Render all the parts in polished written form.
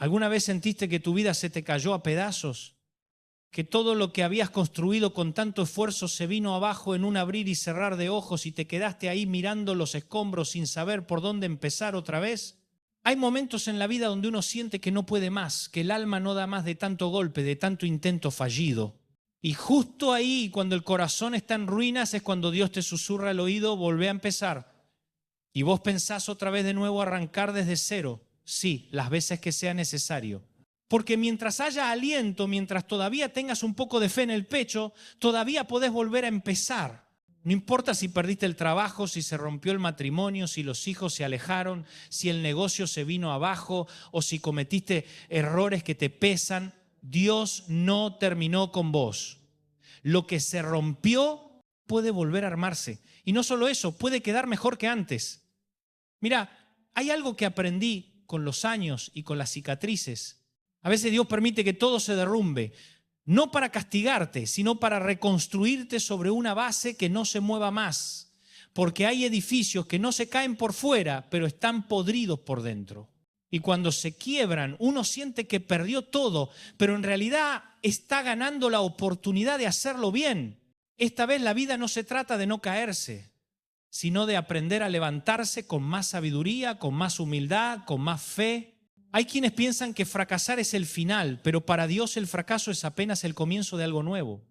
¿Alguna vez sentiste que tu vida se te cayó a pedazos? ¿Que todo lo que habías construido con tanto esfuerzo se vino abajo en un abrir y cerrar de ojos y te quedaste ahí mirando los escombros sin saber por dónde empezar otra vez? Hay momentos en la vida donde uno siente que no puede más, que el alma no da más de tanto golpe, de tanto intento fallido. Y justo ahí, cuando el corazón está en ruinas, es cuando Dios te susurra al oído, volvé a empezar. Y vos pensás otra vez de nuevo arrancar desde cero. Sí, las veces que sea necesario. Porque mientras haya aliento, mientras todavía tengas un poco de fe en el pecho, todavía podés volver a empezar. No importa si perdiste el trabajo, si se rompió el matrimonio, si los hijos se alejaron, si el negocio se vino abajo o si cometiste errores que te pesan. Dios no terminó con vos. Lo que se rompió puede volver a armarse. Y no solo eso, puede quedar mejor que antes. Mira, hay algo que aprendí con los años y con las cicatrices. A veces Dios permite que todo se derrumbe, no para castigarte, sino para reconstruirte sobre una base que no se mueva más. Porque hay edificios que no se caen por fuera, pero están podridos por dentro. Y cuando se quiebran, uno siente que perdió todo, pero en realidad está ganando la oportunidad de hacerlo bien. Esta vez la vida no se trata de no caerse, sino de aprender a levantarse con más sabiduría, con más humildad, con más fe. Hay quienes piensan que fracasar es el final, pero para Dios el fracaso es apenas el comienzo de algo nuevo.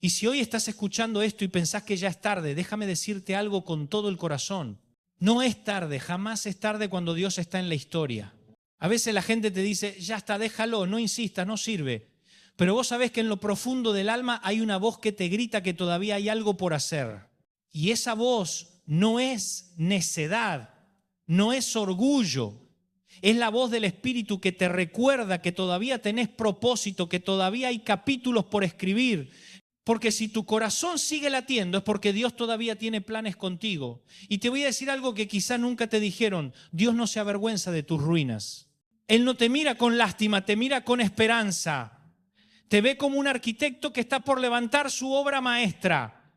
Y si hoy estás escuchando esto y pensás que ya es tarde, déjame decirte algo con todo el corazón. No es tarde, jamás es tarde cuando Dios está en la historia. A veces la gente te dice, ya está, déjalo, no insistas, no sirve. Pero vos sabés que en lo profundo del alma hay una voz que te grita que todavía hay algo por hacer. Y esa voz no es necedad, no es orgullo. Es la voz del Espíritu que te recuerda que todavía tenés propósito, que todavía hay capítulos por escribir. Porque si tu corazón sigue latiendo es porque Dios todavía tiene planes contigo. Y te voy a decir algo que quizá nunca te dijeron. Dios no se avergüenza de tus ruinas. Él no te mira con lástima, te mira con esperanza. Te ve como un arquitecto que está por levantar su obra maestra.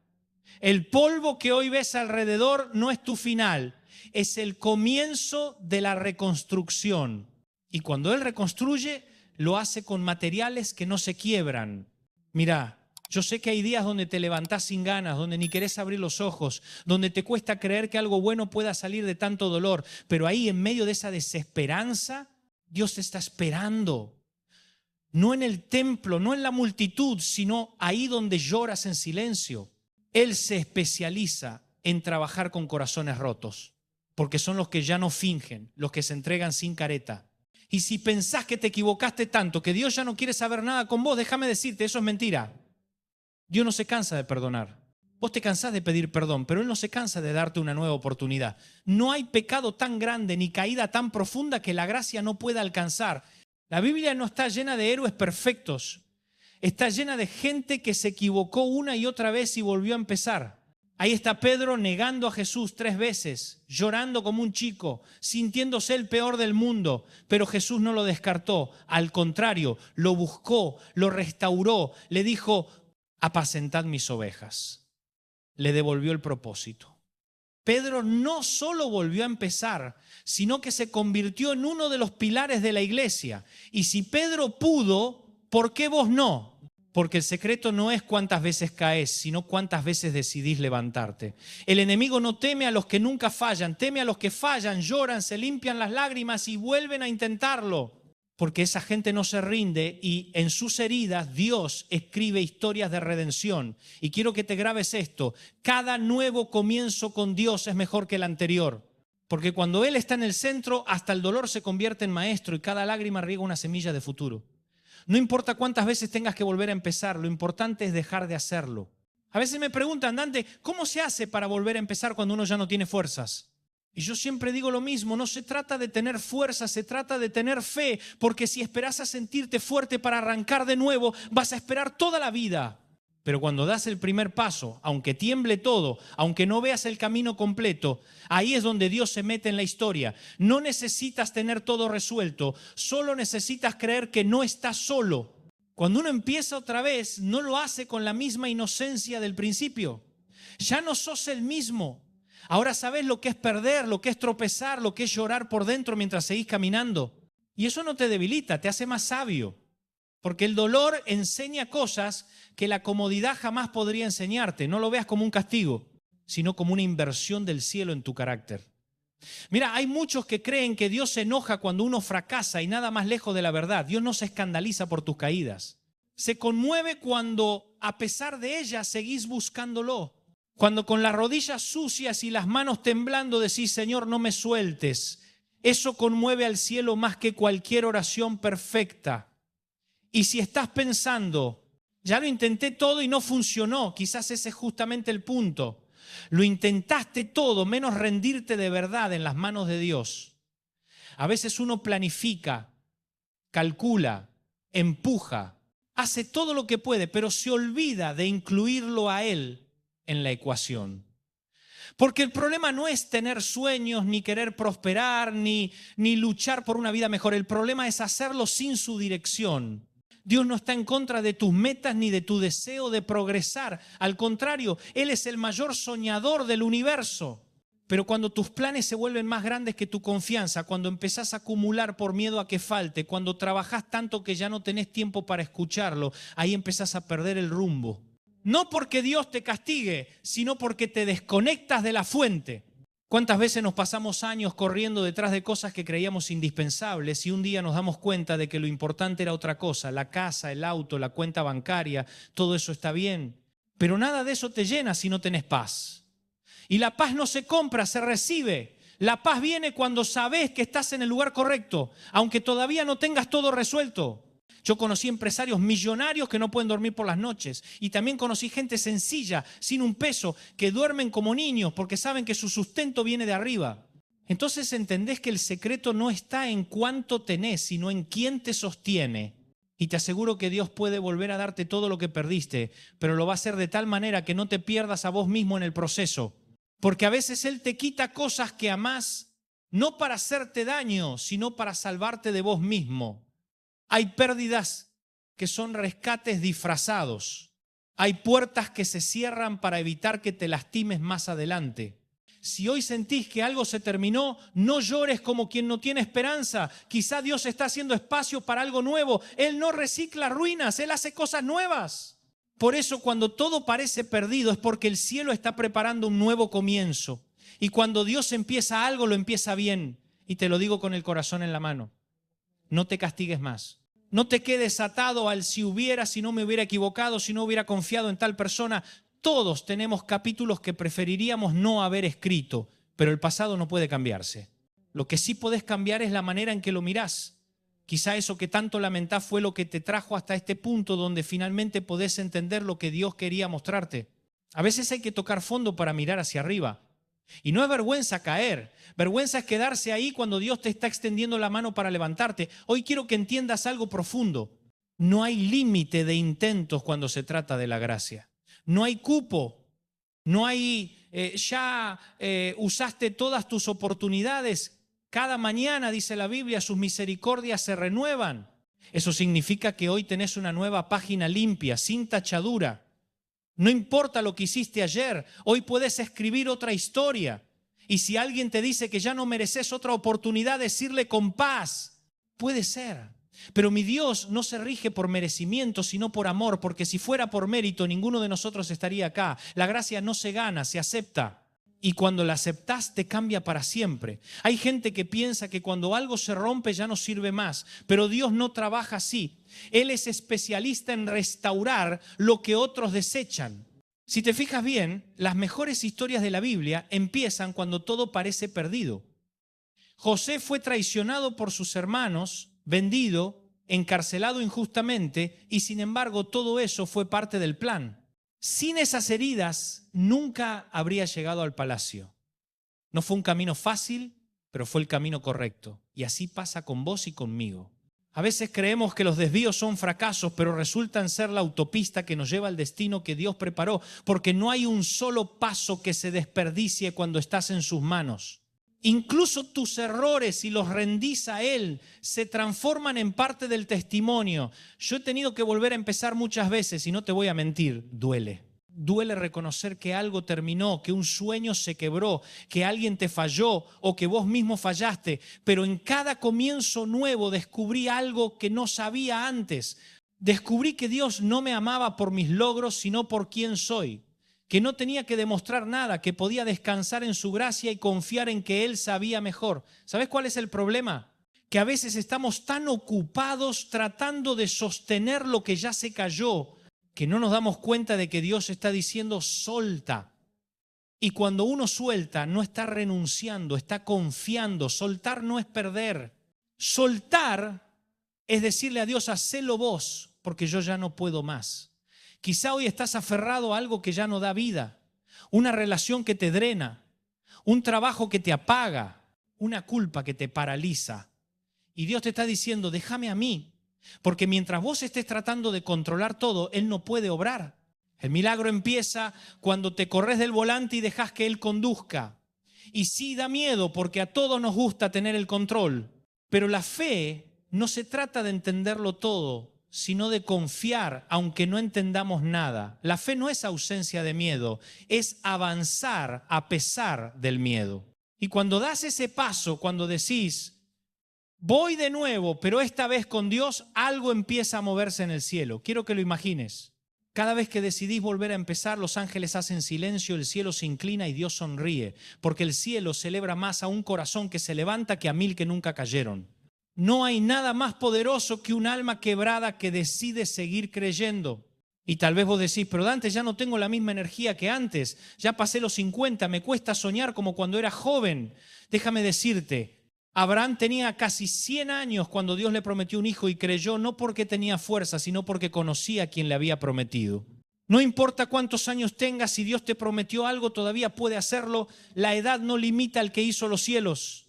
El polvo que hoy ves alrededor no es tu final. Es el comienzo de la reconstrucción. Y cuando Él reconstruye, lo hace con materiales que no se quiebran. Mirá. Yo sé que hay días donde te levantás sin ganas, donde ni querés abrir los ojos, donde te cuesta creer que algo bueno pueda salir de tanto dolor. Pero ahí, en medio de esa desesperanza, Dios te está esperando. No en el templo, no en la multitud, sino ahí donde lloras en silencio. Él se especializa en trabajar con corazones rotos, porque son los que ya no fingen, los que se entregan sin careta. Y si pensás que te equivocaste tanto, que Dios ya no quiere saber nada con vos, déjame decirte, eso es mentira. Dios no se cansa de perdonar. Vos te cansás de pedir perdón, pero Él no se cansa de darte una nueva oportunidad. No hay pecado tan grande ni caída tan profunda que la gracia no pueda alcanzar. La Biblia no está llena de héroes perfectos. Está llena de gente que se equivocó una y otra vez y volvió a empezar. Ahí está Pedro negando a Jesús 3 veces, llorando como un chico, sintiéndose el peor del mundo. Pero Jesús no lo descartó. Al contrario, lo buscó, lo restauró, le dijo: apacentad mis ovejas. Le devolvió el propósito. Pedro no solo volvió a empezar, sino que se convirtió en uno de los pilares de la iglesia. Y si Pedro pudo, ¿por qué vos no? Porque el secreto no es cuántas veces caes, sino cuántas veces decidís levantarte. El enemigo no teme a los que nunca fallan, teme a los que fallan, lloran, se limpian las lágrimas y vuelven a intentarlo. Porque esa gente no se rinde y en sus heridas Dios escribe historias de redención. Y quiero que te grabes esto: cada nuevo comienzo con Dios es mejor que el anterior. Porque cuando Él está en el centro, hasta el dolor se convierte en maestro y cada lágrima riega una semilla de futuro. No importa cuántas veces tengas que volver a empezar, lo importante es dejar de hacerlo. A veces me preguntan, Dante, ¿cómo se hace para volver a empezar cuando uno ya no tiene fuerzas? Y yo siempre digo lo mismo, no se trata de tener fuerza, se trata de tener fe, porque si esperás a sentirte fuerte para arrancar de nuevo, vas a esperar toda la vida. Pero cuando das el primer paso, aunque tiemble todo, aunque no veas el camino completo, ahí es donde Dios se mete en la historia. No necesitas tener todo resuelto, solo necesitas creer que no estás solo. Cuando uno empieza otra vez, no lo hace con la misma inocencia del principio. Ya no sos el mismo. Ahora sabes lo que es perder, lo que es tropezar, lo que es llorar por dentro mientras seguís caminando. Y eso no te debilita, te hace más sabio. Porque el dolor enseña cosas que la comodidad jamás podría enseñarte. No lo veas como un castigo, sino como una inversión del cielo en tu carácter. Mira, hay muchos que creen que Dios se enoja cuando uno fracasa y nada más lejos de la verdad. Dios no se escandaliza por tus caídas. Se conmueve cuando, a pesar de ellas, seguís buscándolo. Cuando con las rodillas sucias y las manos temblando decís, Señor, no me sueltes. Eso conmueve al cielo más que cualquier oración perfecta. Y si estás pensando, ya lo intenté todo y no funcionó, quizás ese es justamente el punto. Lo intentaste todo, menos rendirte de verdad en las manos de Dios. A veces uno planifica, calcula, empuja, hace todo lo que puede, pero se olvida de incluirlo a Él en la ecuación. Porque el problema no es tener sueños, ni querer prosperar, ni luchar por una vida mejor. El problema es hacerlo sin su dirección. Dios no está en contra de tus metas ni de tu deseo de progresar. Al contrario, Él es el mayor soñador del universo. Pero cuando tus planes se vuelven más grandes que tu confianza, cuando empezás a acumular por miedo a que falte, cuando trabajás tanto que ya no tenés tiempo para escucharlo, ahí empezás a perder el rumbo. No porque Dios te castigue, sino porque te desconectas de la fuente. ¿Cuántas veces nos pasamos años corriendo detrás de cosas que creíamos indispensables y un día nos damos cuenta de que lo importante era otra cosa? La casa, el auto, la cuenta bancaria, todo eso está bien. Pero nada de eso te llena si no tenés paz. Y la paz no se compra, se recibe. La paz viene cuando sabes que estás en el lugar correcto, aunque todavía no tengas todo resuelto. Yo conocí empresarios millonarios que no pueden dormir por las noches y también conocí gente sencilla, sin un peso, que duermen como niños porque saben que su sustento viene de arriba. Entonces entendés que el secreto no está en cuánto tenés, sino en quién te sostiene. Y te aseguro que Dios puede volver a darte todo lo que perdiste, pero lo va a hacer de tal manera que no te pierdas a vos mismo en el proceso. Porque a veces Él te quita cosas que amás, no para hacerte daño, sino para salvarte de vos mismo. Hay pérdidas que son rescates disfrazados. Hay puertas que se cierran para evitar que te lastimes más adelante. Si hoy sentís que algo se terminó, no llores como quien no tiene esperanza. Quizá Dios está haciendo espacio para algo nuevo. Él no recicla ruinas, Él hace cosas nuevas. Por eso cuando todo parece perdido es porque el cielo está preparando un nuevo comienzo. Y cuando Dios empieza algo, lo empieza bien. Y te lo digo con el corazón en la mano. No te castigues más. No te quedes atado al si no me hubiera equivocado, si no hubiera confiado en tal persona. Todos tenemos capítulos que preferiríamos no haber escrito, pero el pasado no puede cambiarse. Lo que sí podés cambiar es la manera en que lo mirás. Quizá eso que tanto lamentás fue lo que te trajo hasta este punto donde finalmente podés entender lo que Dios quería mostrarte. A veces hay que tocar fondo para mirar hacia arriba. Y no es vergüenza caer, vergüenza es quedarse ahí cuando Dios te está extendiendo la mano para levantarte. Hoy quiero que entiendas algo profundo. No hay límite de intentos cuando se trata de la gracia. No hay cupo, no hay usaste todas tus oportunidades. Cada mañana, dice la Biblia, sus misericordias se renuevan. Eso significa que hoy tenés una nueva página limpia, sin tachadura. No importa lo que hiciste ayer, hoy puedes escribir otra historia. Y si alguien te dice que ya no mereces otra oportunidad, decirle con paz, puede ser. Pero mi Dios no se rige por merecimiento, sino por amor, porque si fuera por mérito, ninguno de nosotros estaría acá. La gracia no se gana, se acepta. Y cuando la aceptás, te cambia para siempre. Hay gente que piensa que cuando algo se rompe ya no sirve más, pero Dios no trabaja así. Él es especialista en restaurar lo que otros desechan. Si te fijas bien, las mejores historias de la Biblia empiezan cuando todo parece perdido. José fue traicionado por sus hermanos, vendido, encarcelado injustamente, y sin embargo todo eso fue parte del plan. Sin esas heridas nunca habría llegado al palacio. No fue un camino fácil, pero fue el camino correcto. Y así pasa con vos y conmigo. A veces creemos que los desvíos son fracasos, pero resultan ser la autopista que nos lleva al destino que Dios preparó, porque no hay un solo paso que se desperdicie cuando estás en sus manos. Incluso tus errores, si los rendís a Él, se transforman en parte del testimonio. Yo he tenido que volver a empezar muchas veces y no te voy a mentir, duele. Duele reconocer que algo terminó, que un sueño se quebró, que alguien te falló o que vos mismo fallaste. Pero en cada comienzo nuevo descubrí algo que no sabía antes. Descubrí que Dios no me amaba por mis logros, sino por quién soy. Que no tenía que demostrar nada, que podía descansar en su gracia y confiar en que Él sabía mejor. ¿Sabes cuál es el problema? Que a veces estamos tan ocupados tratando de sostener lo que ya se cayó, que no nos damos cuenta de que Dios está diciendo solta. Y cuando uno suelta, no está renunciando, está confiando. Soltar no es perder. Soltar es decirle a Dios, hacelo vos, porque yo ya no puedo más. Quizá hoy estás aferrado a algo que ya no da vida, una relación que te drena, un trabajo que te apaga, una culpa que te paraliza. Y Dios te está diciendo, déjame a mí. Porque mientras vos estés tratando de controlar todo, Él no puede obrar. El milagro empieza cuando te corres del volante y dejas que Él conduzca. Y sí da miedo porque a todos nos gusta tener el control. Pero la fe no se trata de entenderlo todo, sino de confiar aunque no entendamos nada. La fe no es ausencia de miedo, es avanzar a pesar del miedo. Y cuando das ese paso, cuando decís, voy de nuevo, pero esta vez con Dios, algo empieza a moverse en el cielo. Quiero que lo imagines. Cada vez que decidís volver a empezar, los ángeles hacen silencio, el cielo se inclina y Dios sonríe, porque el cielo celebra más a un corazón que se levanta que a 1000 que nunca cayeron. No hay nada más poderoso que un alma quebrada que decide seguir creyendo. Y tal vez vos decís, pero Dante, ya no tengo la misma energía que antes, ya pasé los 50, me cuesta soñar como cuando era joven. Déjame decirte, Abraham tenía casi 100 años cuando Dios le prometió un hijo y creyó no porque tenía fuerza, sino porque conocía a quien le había prometido. No importa cuántos años tengas, si Dios te prometió algo, todavía puede hacerlo. La edad no limita al que hizo los cielos.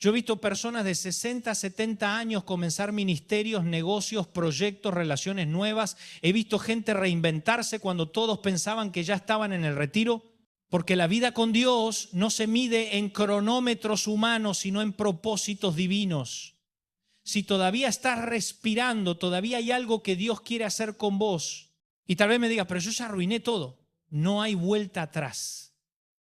Yo he visto personas de 60, 70 años comenzar ministerios, negocios, proyectos, relaciones nuevas. He visto gente reinventarse cuando todos pensaban que ya estaban en el retiro. Porque la vida con Dios no se mide en cronómetros humanos, sino en propósitos divinos. Si todavía estás respirando, todavía hay algo que Dios quiere hacer con vos. Y tal vez me digas, pero yo ya arruiné todo. No hay vuelta atrás.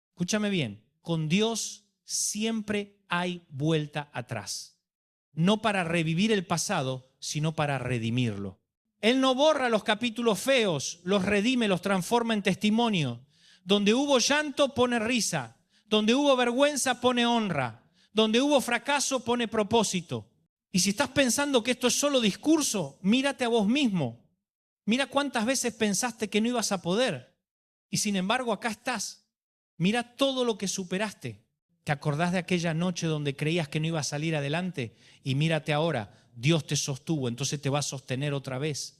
Escúchame bien, con Dios siempre hay vuelta atrás. No para revivir el pasado, sino para redimirlo. Él no borra los capítulos feos, los redime, los transforma en testimonio. Donde hubo llanto pone risa, donde hubo vergüenza pone honra, donde hubo fracaso pone propósito. Y si estás pensando que esto es solo discurso, mírate a vos mismo. Mira cuántas veces pensaste que no ibas a poder y sin embargo acá estás. Mira todo lo que superaste. ¿Te acordás de aquella noche donde creías que no iba a salir adelante? Y mírate ahora, Dios te sostuvo, entonces te va a sostener otra vez.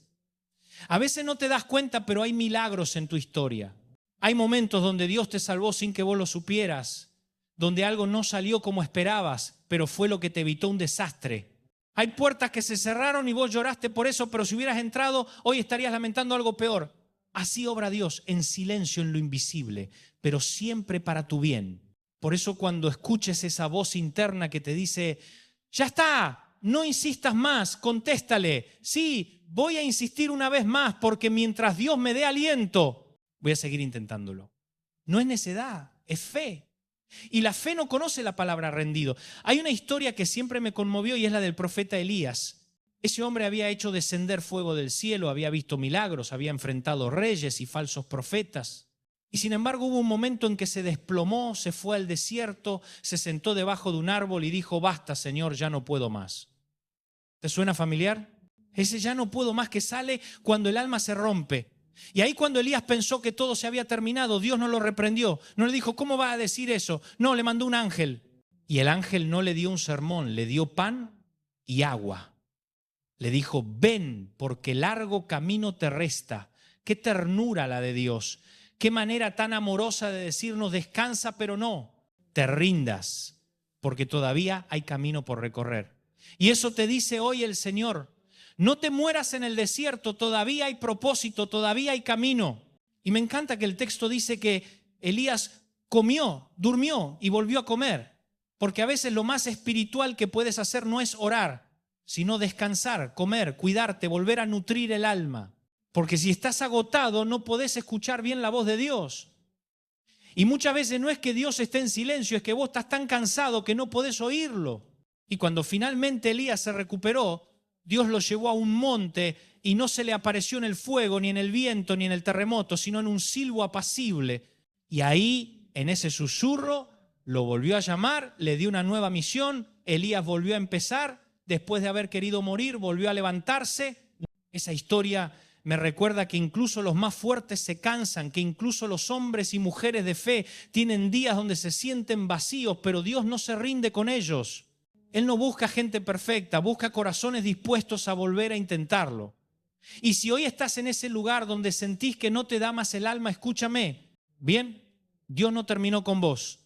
A veces no te das cuenta, pero hay milagros en tu historia. Hay momentos donde Dios te salvó sin que vos lo supieras, donde algo no salió como esperabas, pero fue lo que te evitó un desastre. Hay puertas que se cerraron y vos lloraste por eso, pero si hubieras entrado, hoy estarías lamentando algo peor. Así obra Dios, en silencio, en lo invisible, pero siempre para tu bien. Por eso cuando escuches esa voz interna que te dice, ya está, no insistas más, contéstale, sí, voy a insistir una vez más, porque mientras Dios me dé aliento, voy a seguir intentándolo. No es necedad, es fe. Y la fe no conoce la palabra rendido. Hay una historia que siempre me conmovió y es la del profeta Elías. Ese hombre había hecho descender fuego del cielo, había visto milagros, había enfrentado reyes y falsos profetas. Y sin embargo hubo un momento en que se desplomó, se fue al desierto, se sentó debajo de un árbol y dijo, basta, Señor, ya no puedo más. ¿Te suena familiar? Ese ya no puedo más que sale cuando el alma se rompe. Y ahí cuando Elías pensó que todo se había terminado, Dios no lo reprendió. No le dijo, ¿cómo va a decir eso? No, le mandó un ángel. Y el ángel no le dio un sermón, le dio pan y agua. Le dijo, ven, porque largo camino te resta. Qué ternura la de Dios. Qué manera tan amorosa de decirnos, descansa, pero no, te rindas, porque todavía hay camino por recorrer. Y eso te dice hoy el Señor. No te mueras en el desierto, todavía hay propósito, todavía hay camino. Y me encanta que el texto dice que Elías comió, durmió y volvió a comer. Porque a veces lo más espiritual que puedes hacer no es orar, sino descansar, comer, cuidarte, volver a nutrir el alma. Porque si estás agotado, no podés escuchar bien la voz de Dios. Y muchas veces no es que Dios esté en silencio, es que vos estás tan cansado que no podés oírlo. Y cuando finalmente Elías se recuperó, Dios lo llevó a un monte y no se le apareció en el fuego, ni en el viento, ni en el terremoto, sino en un silbo apacible. Y ahí, en ese susurro, lo volvió a llamar, le dio una nueva misión. Elías volvió a empezar, después de haber querido morir, volvió a levantarse. Esa historia me recuerda que incluso los más fuertes se cansan, que incluso los hombres y mujeres de fe tienen días donde se sienten vacíos, pero Dios no se rinde con ellos. Él no busca gente perfecta, busca corazones dispuestos a volver a intentarlo. Y si hoy estás en ese lugar donde sentís que no te da más el alma, escúchame, bien, Dios no terminó con vos.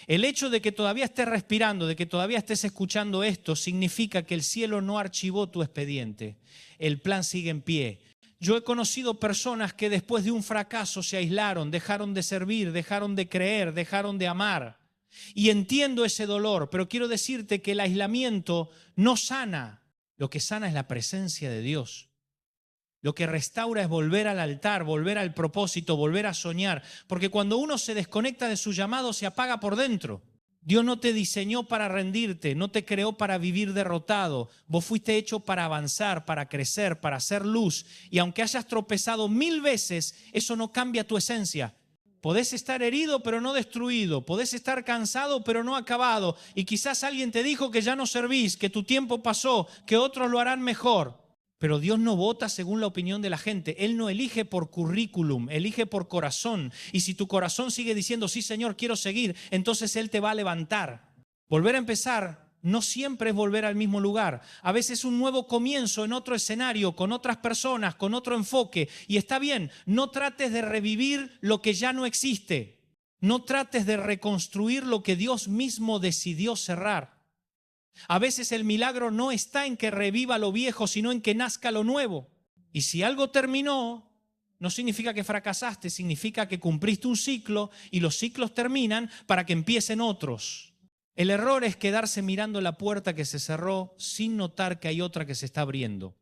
El hecho de que todavía estés respirando, de que todavía estés escuchando esto, significa que el cielo no archivó tu expediente. El plan sigue en pie. Yo he conocido personas que después de un fracaso se aislaron, dejaron de servir, dejaron de creer, dejaron de amar. Y entiendo ese dolor, pero quiero decirte que el aislamiento no sana. Lo que sana es la presencia de Dios. Lo que restaura es volver al altar, volver al propósito, volver a soñar. Porque cuando uno se desconecta de su llamado, se apaga por dentro. Dios no te diseñó para rendirte, no te creó para vivir derrotado. Vos fuiste hecho para avanzar, para crecer, para hacer luz. Y aunque hayas tropezado 1000 veces, eso no cambia tu esencia. Podés estar herido pero no destruido, podés estar cansado pero no acabado, y quizás alguien te dijo que ya no servís, que tu tiempo pasó, que otros lo harán mejor. Pero Dios no vota según la opinión de la gente. Él no elige por currículum, elige por corazón. Y si tu corazón sigue diciendo, sí Señor, quiero seguir, entonces Él te va a levantar. Volver a empezar no siempre es volver al mismo lugar. A veces un nuevo comienzo en otro escenario, con otras personas, con otro enfoque. Y está bien, no trates de revivir lo que ya no existe. No trates de reconstruir lo que Dios mismo decidió cerrar. A veces el milagro no está en que reviva lo viejo, sino en que nazca lo nuevo. Y si algo terminó, no significa que fracasaste, significa que cumpliste un ciclo y los ciclos terminan para que empiecen otros. El error es quedarse mirando la puerta que se cerró sin notar que hay otra que se está abriendo.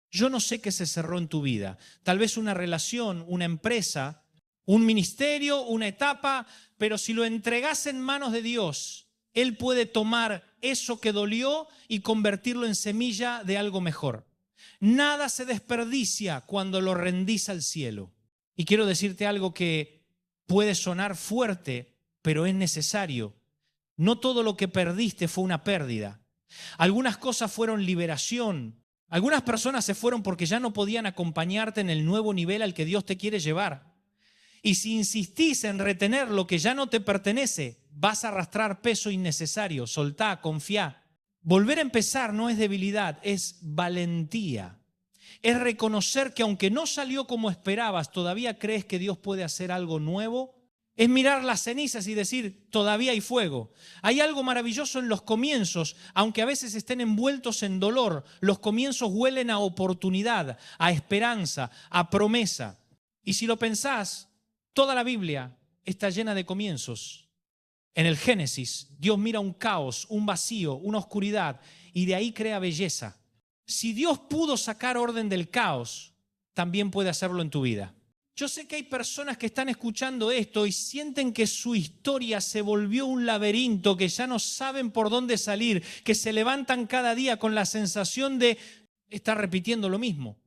Yo no sé qué se cerró en tu vida. Tal vez una relación, una empresa, un ministerio, una etapa, pero si lo entregas en manos de Dios, Él puede tomar eso que dolió y convertirlo en semilla de algo mejor. Nada se desperdicia cuando lo rendís al cielo. Y quiero decirte algo que puede sonar fuerte, pero es necesario. No todo lo que perdiste fue una pérdida. Algunas cosas fueron liberación. Algunas personas se fueron porque ya no podían acompañarte en el nuevo nivel al que Dios te quiere llevar. Y si insistís en retener lo que ya no te pertenece, vas a arrastrar peso innecesario. Soltá, confiá. Volver a empezar no es debilidad, es valentía. Es reconocer que aunque no salió como esperabas, todavía crees que Dios puede hacer algo nuevo. Es mirar las cenizas y decir, todavía hay fuego. Hay algo maravilloso en los comienzos, aunque a veces estén envueltos en dolor. Los comienzos huelen a oportunidad, a esperanza, a promesa. Y si lo pensás, toda la Biblia está llena de comienzos. En el Génesis, Dios mira un caos, un vacío, una oscuridad, y de ahí crea belleza. Si Dios pudo sacar orden del caos, también puede hacerlo en tu vida. Yo sé que hay personas que están escuchando esto y sienten que su historia se volvió un laberinto, que ya no saben por dónde salir, que se levantan cada día con la sensación de estar repitiendo lo mismo.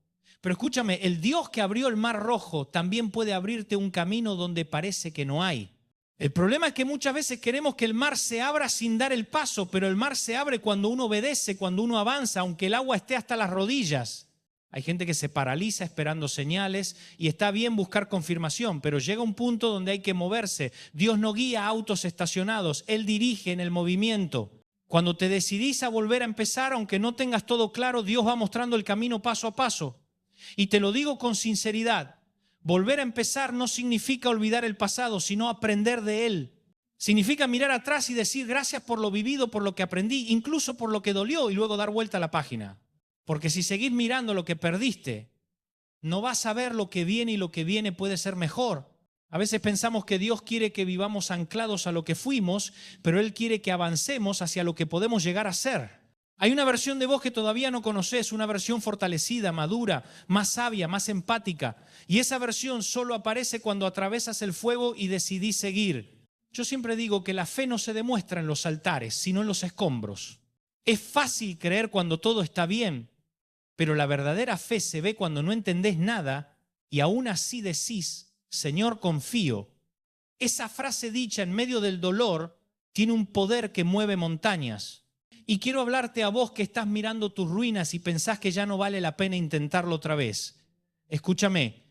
Pero escúchame, el Dios que abrió el Mar Rojo también puede abrirte un camino donde parece que no hay. El problema es que muchas veces queremos que el mar se abra sin dar el paso, pero el mar se abre cuando uno obedece, cuando uno avanza, aunque el agua esté hasta las rodillas. Hay gente que se paraliza esperando señales y está bien buscar confirmación, pero llega un punto donde hay que moverse. Dios no guía autos estacionados, Él dirige en el movimiento. Cuando te decidís a volver a empezar, aunque no tengas todo claro, Dios va mostrando el camino paso a paso. Y te lo digo con sinceridad, volver a empezar no significa olvidar el pasado, sino aprender de él. Significa mirar atrás y decir gracias por lo vivido, por lo que aprendí, incluso por lo que dolió, y luego dar vuelta a la página. Porque si seguís mirando lo que perdiste, no vas a ver lo que viene y lo que viene puede ser mejor. A veces pensamos que Dios quiere que vivamos anclados a lo que fuimos, pero Él quiere que avancemos hacia lo que podemos llegar a ser. Hay una versión de vos que todavía no conoces, una versión fortalecida, madura, más sabia, más empática. Y esa versión solo aparece cuando atravesas el fuego y decidís seguir. Yo siempre digo que la fe no se demuestra en los altares, sino en los escombros. Es fácil creer cuando todo está bien, pero la verdadera fe se ve cuando no entendés nada y aún así decís, Señor, confío. Esa frase dicha en medio del dolor tiene un poder que mueve montañas. Y quiero hablarte a vos que estás mirando tus ruinas y pensás que ya no vale la pena intentarlo otra vez. Escúchame,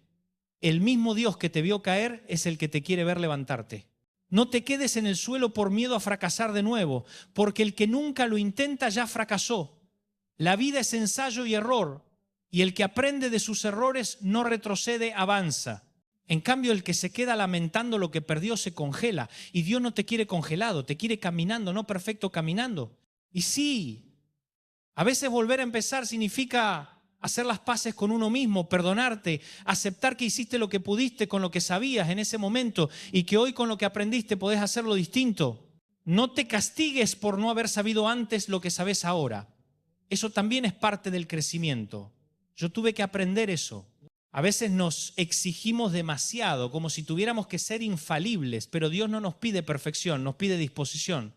el mismo Dios que te vio caer es el que te quiere ver levantarte. No te quedes en el suelo por miedo a fracasar de nuevo, porque el que nunca lo intenta ya fracasó. La vida es ensayo y error, y el que aprende de sus errores no retrocede, avanza. En cambio, el que se queda lamentando lo que perdió se congela, y Dios no te quiere congelado, te quiere caminando, no perfecto, caminando. Y sí, a veces volver a empezar significa hacer las paces con uno mismo, perdonarte, aceptar que hiciste lo que pudiste con lo que sabías en ese momento y que hoy con lo que aprendiste podés hacerlo distinto. No te castigues por no haber sabido antes lo que sabes ahora. Eso también es parte del crecimiento. Yo tuve que aprender eso. A veces nos exigimos demasiado, como si tuviéramos que ser infalibles, pero Dios no nos pide perfección, nos pide disposición.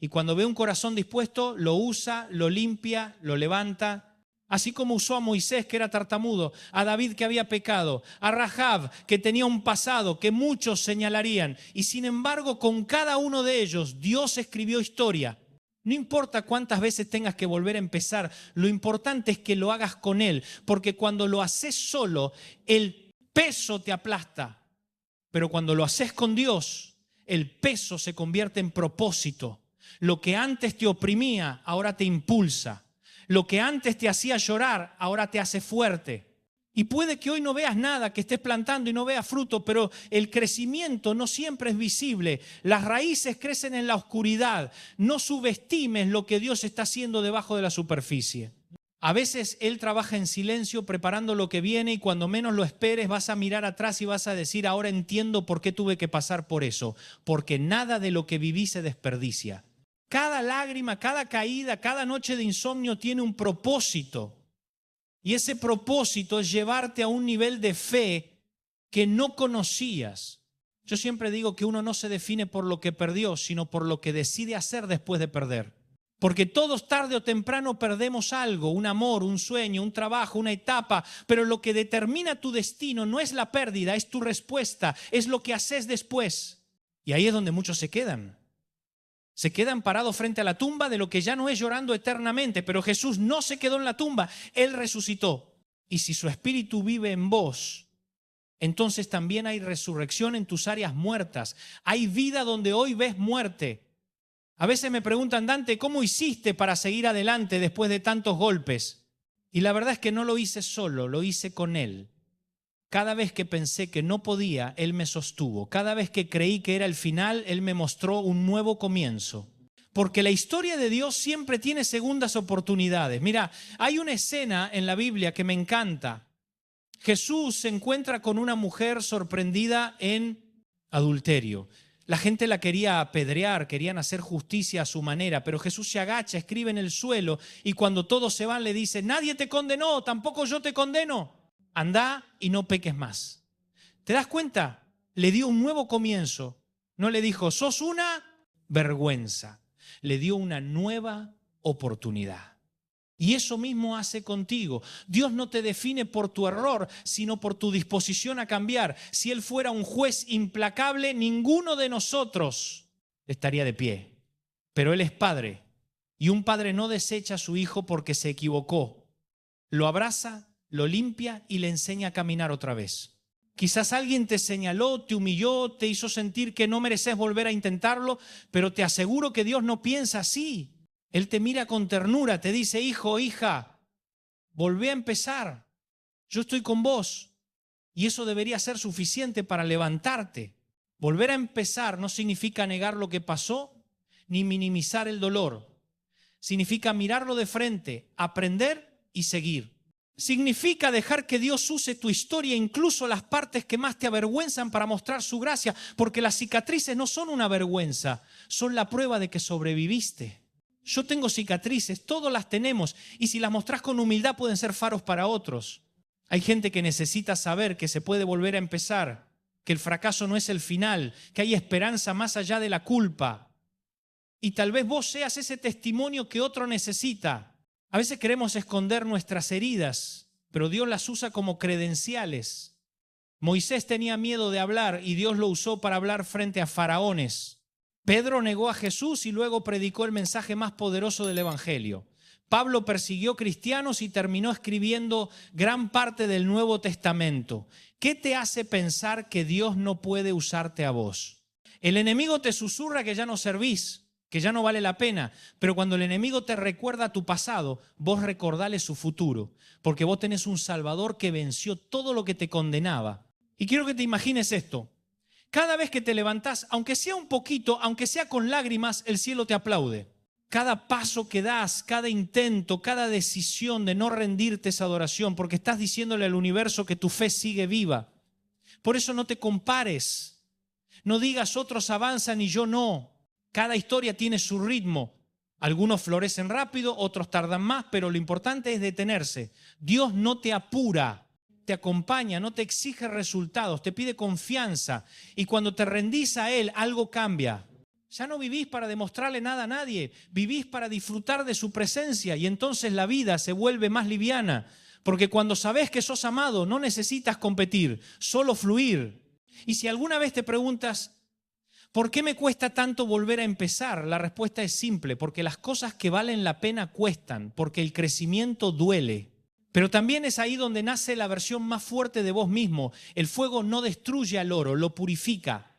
Y cuando ve un corazón dispuesto, lo usa, lo limpia, lo levanta. Así como usó a Moisés, que era tartamudo, a David, que había pecado, a Rahab, que tenía un pasado que muchos señalarían. Y sin embargo, con cada uno de ellos, Dios escribió historia. No importa cuántas veces tengas que volver a empezar, lo importante es que lo hagas con Él. Porque cuando lo haces solo, el peso te aplasta. Pero cuando lo haces con Dios, el peso se convierte en propósito. Lo que antes te oprimía, ahora te impulsa. Lo que antes te hacía llorar, ahora te hace fuerte. Y puede que hoy no veas nada, que estés plantando y no veas fruto, pero el crecimiento no siempre es visible. Las raíces crecen en la oscuridad. No subestimes lo que Dios está haciendo debajo de la superficie. A veces Él trabaja en silencio preparando lo que viene y cuando menos lo esperes vas a mirar atrás y vas a decir, ahora entiendo por qué tuve que pasar por eso. Porque nada de lo que viví se desperdicia. Cada lágrima, cada caída, cada noche de insomnio tiene un propósito. Y ese propósito es llevarte a un nivel de fe que no conocías. Yo siempre digo que uno no se define por lo que perdió, sino por lo que decide hacer después de perder. Porque todos tarde o temprano perdemos algo, un amor, un sueño, un trabajo, una etapa, pero lo que determina tu destino no es la pérdida, es tu respuesta, es lo que haces después. Y ahí es donde muchos se quedan. Se quedan parados frente a la tumba de lo que ya no es llorando eternamente, pero Jesús no se quedó en la tumba, Él resucitó. Y si su espíritu vive en vos, entonces también hay resurrección en tus áreas muertas. Hay vida donde hoy ves muerte. A veces me preguntan, Dante, ¿cómo hiciste para seguir adelante después de tantos golpes? Y la verdad es que no lo hice solo, lo hice con Él. Cada vez que pensé que no podía, Él me sostuvo. Cada vez que creí que era el final, Él me mostró un nuevo comienzo. Porque la historia de Dios siempre tiene segundas oportunidades. Mira, hay una escena en la Biblia que me encanta. Jesús se encuentra con una mujer sorprendida en adulterio. La gente la quería apedrear, querían hacer justicia a su manera, pero Jesús se agacha, escribe en el suelo y cuando todos se van le dice, nadie te condenó, tampoco yo te condeno. Andá y no peques más. ¿Te das cuenta? Le dio un nuevo comienzo. No le dijo, sos una vergüenza. Le dio una nueva oportunidad. Y eso mismo hace contigo. Dios no te define por tu error, sino por tu disposición a cambiar. Si Él fuera un juez implacable, ninguno de nosotros estaría de pie. Pero Él es padre. Y un padre no desecha a su hijo porque se equivocó. Lo abraza, lo limpia y le enseña a caminar otra vez. Quizás alguien te señaló, te humilló, te hizo sentir que no mereces volver a intentarlo, pero te aseguro que Dios no piensa así. Él te mira con ternura, te dice, hijo, hija, volvé a empezar. Yo estoy con vos. Y eso debería ser suficiente para levantarte. Volver a empezar no significa negar lo que pasó, ni minimizar el dolor. Significa mirarlo de frente, aprender y seguir. Significa dejar que Dios use tu historia, incluso las partes que más te avergüenzan para mostrar su gracia, porque las cicatrices no son una vergüenza, son la prueba de que sobreviviste. Yo tengo cicatrices, todos las tenemos, y si las mostrás con humildad pueden ser faros para otros. Hay gente que necesita saber que se puede volver a empezar, que el fracaso no es el final, que hay esperanza más allá de la culpa. Y tal vez vos seas ese testimonio que otro necesita. A veces queremos esconder nuestras heridas, pero Dios las usa como credenciales. Moisés tenía miedo de hablar y Dios lo usó para hablar frente a faraones. Pedro negó a Jesús y luego predicó el mensaje más poderoso del Evangelio. Pablo persiguió cristianos y terminó escribiendo gran parte del Nuevo Testamento. ¿Qué te hace pensar que Dios no puede usarte a vos? El enemigo te susurra que ya no servís, que ya no vale la pena, pero cuando el enemigo te recuerda tu pasado, vos recordale su futuro, porque vos tenés un Salvador que venció todo lo que te condenaba. Y quiero que te imagines esto. Cada vez que te levantás, aunque sea un poquito, aunque sea con lágrimas, el cielo te aplaude. Cada paso que das, cada intento, cada decisión de no rendirte esa adoración, porque estás diciéndole al universo que tu fe sigue viva. Por eso no te compares. No digas otros avanzan y yo no. Cada historia tiene su ritmo. Algunos florecen rápido, otros tardan más, pero lo importante es detenerse. Dios no te apura, te acompaña, no te exige resultados, te pide confianza. Y cuando te rendís a Él, algo cambia. Ya no vivís para demostrarle nada a nadie, vivís para disfrutar de su presencia y entonces la vida se vuelve más liviana. Porque cuando sabés que sos amado, no necesitas competir, solo fluir. Y si alguna vez te preguntas, ¿por qué me cuesta tanto volver a empezar? La respuesta es simple, porque las cosas que valen la pena cuestan, porque el crecimiento duele. Pero también es ahí donde nace la versión más fuerte de vos mismo. El fuego no destruye al oro, lo purifica.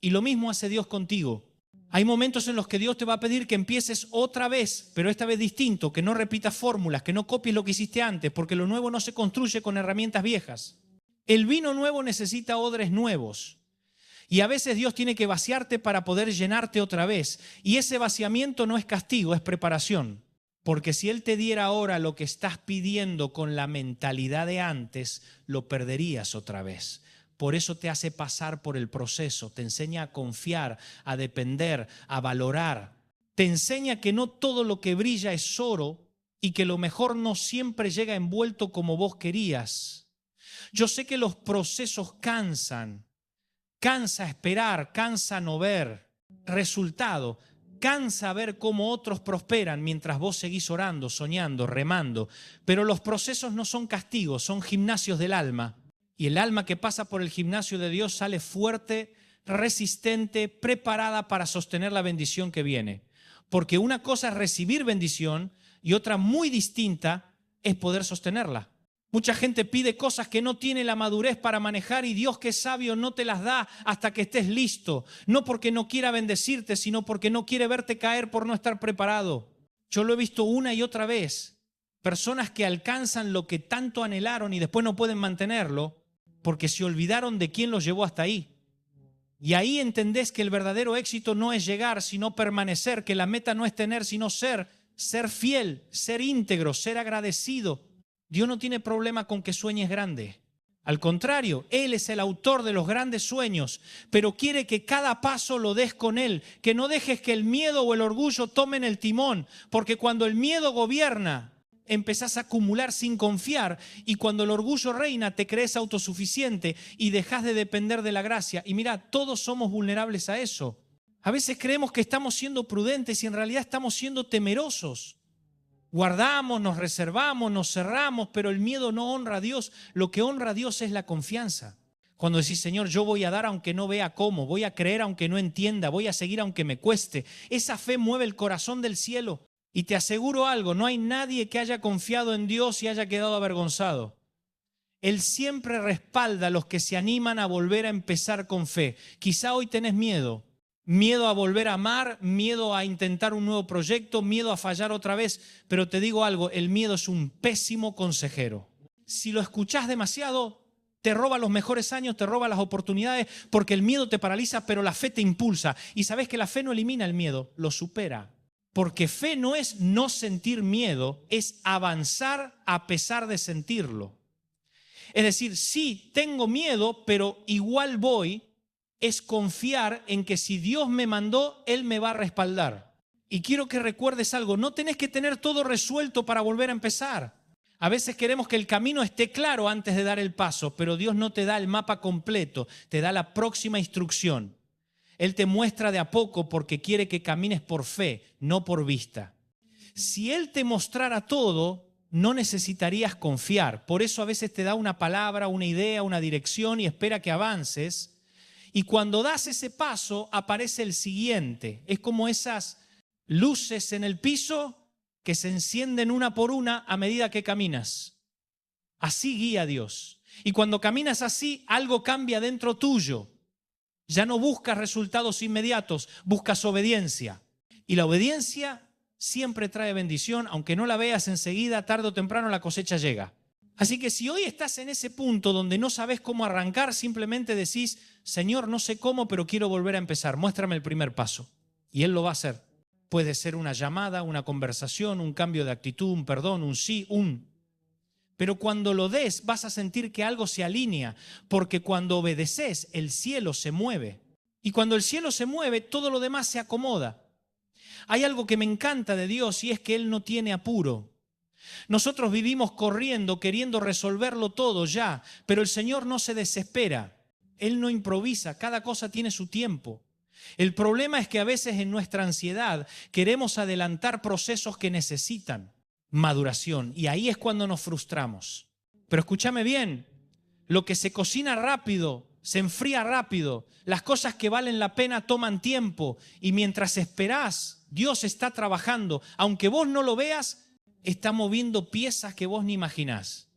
Y lo mismo hace Dios contigo. Hay momentos en los que Dios te va a pedir que empieces otra vez, pero esta vez distinto, que no repitas fórmulas, que no copies lo que hiciste antes, porque lo nuevo no se construye con herramientas viejas. El vino nuevo necesita odres nuevos. Y a veces Dios tiene que vaciarte para poder llenarte otra vez. Y ese vaciamiento no es castigo, es preparación. Porque si Él te diera ahora lo que estás pidiendo con la mentalidad de antes, lo perderías otra vez. Por eso te hace pasar por el proceso, te enseña a confiar, a depender, a valorar. Te enseña que no todo lo que brilla es oro y que lo mejor no siempre llega envuelto como vos querías. Yo sé que los procesos cansan. Cansa esperar, cansa no ver resultado, cansa ver cómo otros prosperan mientras vos seguís orando, soñando, remando. Pero los procesos no son castigos, son gimnasios del alma. Y el alma que pasa por el gimnasio de Dios sale fuerte, resistente, preparada para sostener la bendición que viene. Porque una cosa es recibir bendición y otra muy distinta es poder sostenerla. Mucha gente pide cosas que no tiene la madurez para manejar y Dios, que es sabio, no te las da hasta que estés listo. No porque no quiera bendecirte, sino porque no quiere verte caer por no estar preparado. Yo lo he visto una y otra vez. Personas que alcanzan lo que tanto anhelaron y después no pueden mantenerlo porque se olvidaron de quién los llevó hasta ahí. Y ahí entendés que el verdadero éxito no es llegar, sino permanecer, que la meta no es tener, sino ser fiel, ser íntegro, ser agradecido. Dios no tiene problema con que sueñes grande. Al contrario, Él es el autor de los grandes sueños, pero quiere que cada paso lo des con Él, que no dejes que el miedo o el orgullo tomen el timón, porque cuando el miedo gobierna, empezás a acumular sin confiar, y cuando el orgullo reina te crees autosuficiente y dejas de depender de la gracia. Y mira, todos somos vulnerables a eso. A veces creemos que estamos siendo prudentes y en realidad estamos siendo temerosos. Guardamos, nos reservamos, nos cerramos, pero el miedo no honra a Dios. Lo que honra a Dios es la confianza. Cuando decís, Señor, yo voy a dar aunque no vea cómo, voy a creer aunque no entienda, voy a seguir aunque me cueste. Esa fe mueve el corazón del cielo. Y te aseguro algo, no hay nadie que haya confiado en Dios y haya quedado avergonzado. Él siempre respalda a los que se animan a volver a empezar con fe. Quizá hoy tenés miedo. Miedo a volver a amar, miedo a intentar un nuevo proyecto, miedo a fallar otra vez. Pero te digo algo, el miedo es un pésimo consejero. Si lo escuchás demasiado, te roba los mejores años, te roba las oportunidades, porque el miedo te paraliza, pero la fe te impulsa. Y sabés que la fe no elimina el miedo, lo supera. Porque fe no es no sentir miedo, es avanzar a pesar de sentirlo. Es decir, sí, tengo miedo, pero igual voy. Es confiar en que si Dios me mandó, Él me va a respaldar. Y quiero que recuerdes algo, no tenés que tener todo resuelto para volver a empezar. A veces queremos que el camino esté claro antes de dar el paso, pero Dios no te da el mapa completo, te da la próxima instrucción. Él te muestra de a poco porque quiere que camines por fe, no por vista. Si Él te mostrara todo, no necesitarías confiar. Por eso a veces te da una palabra, una idea, una dirección y espera que avances. Y cuando das ese paso, aparece el siguiente. Es como esas luces en el piso que se encienden una por una a medida que caminas. Así guía Dios. Y cuando caminas así, algo cambia dentro tuyo. Ya no buscas resultados inmediatos, buscas obediencia. Y la obediencia siempre trae bendición, aunque no la veas enseguida, tarde o temprano la cosecha llega. Así que si hoy estás en ese punto donde no sabes cómo arrancar, simplemente decís, Señor, no sé cómo, pero quiero volver a empezar, muéstrame el primer paso. Y Él lo va a hacer. Puede ser una llamada, una conversación, un cambio de actitud, un perdón, un sí, Pero cuando lo des vas a sentir que algo se alinea, porque cuando obedeces el cielo se mueve. Y cuando el cielo se mueve, todo lo demás se acomoda. Hay algo que me encanta de Dios y es que Él no tiene apuro. Nosotros vivimos corriendo, queriendo resolverlo todo ya, pero el Señor no se desespera. Él no improvisa, cada cosa tiene su tiempo. El problema es que a veces en nuestra ansiedad queremos adelantar procesos que necesitan maduración y ahí es cuando nos frustramos. Pero escúchame bien, lo que se cocina rápido, se enfría rápido, las cosas que valen la pena toman tiempo y mientras esperás, Dios está trabajando. Aunque vos no lo veas, está moviendo piezas que vos ni imaginás.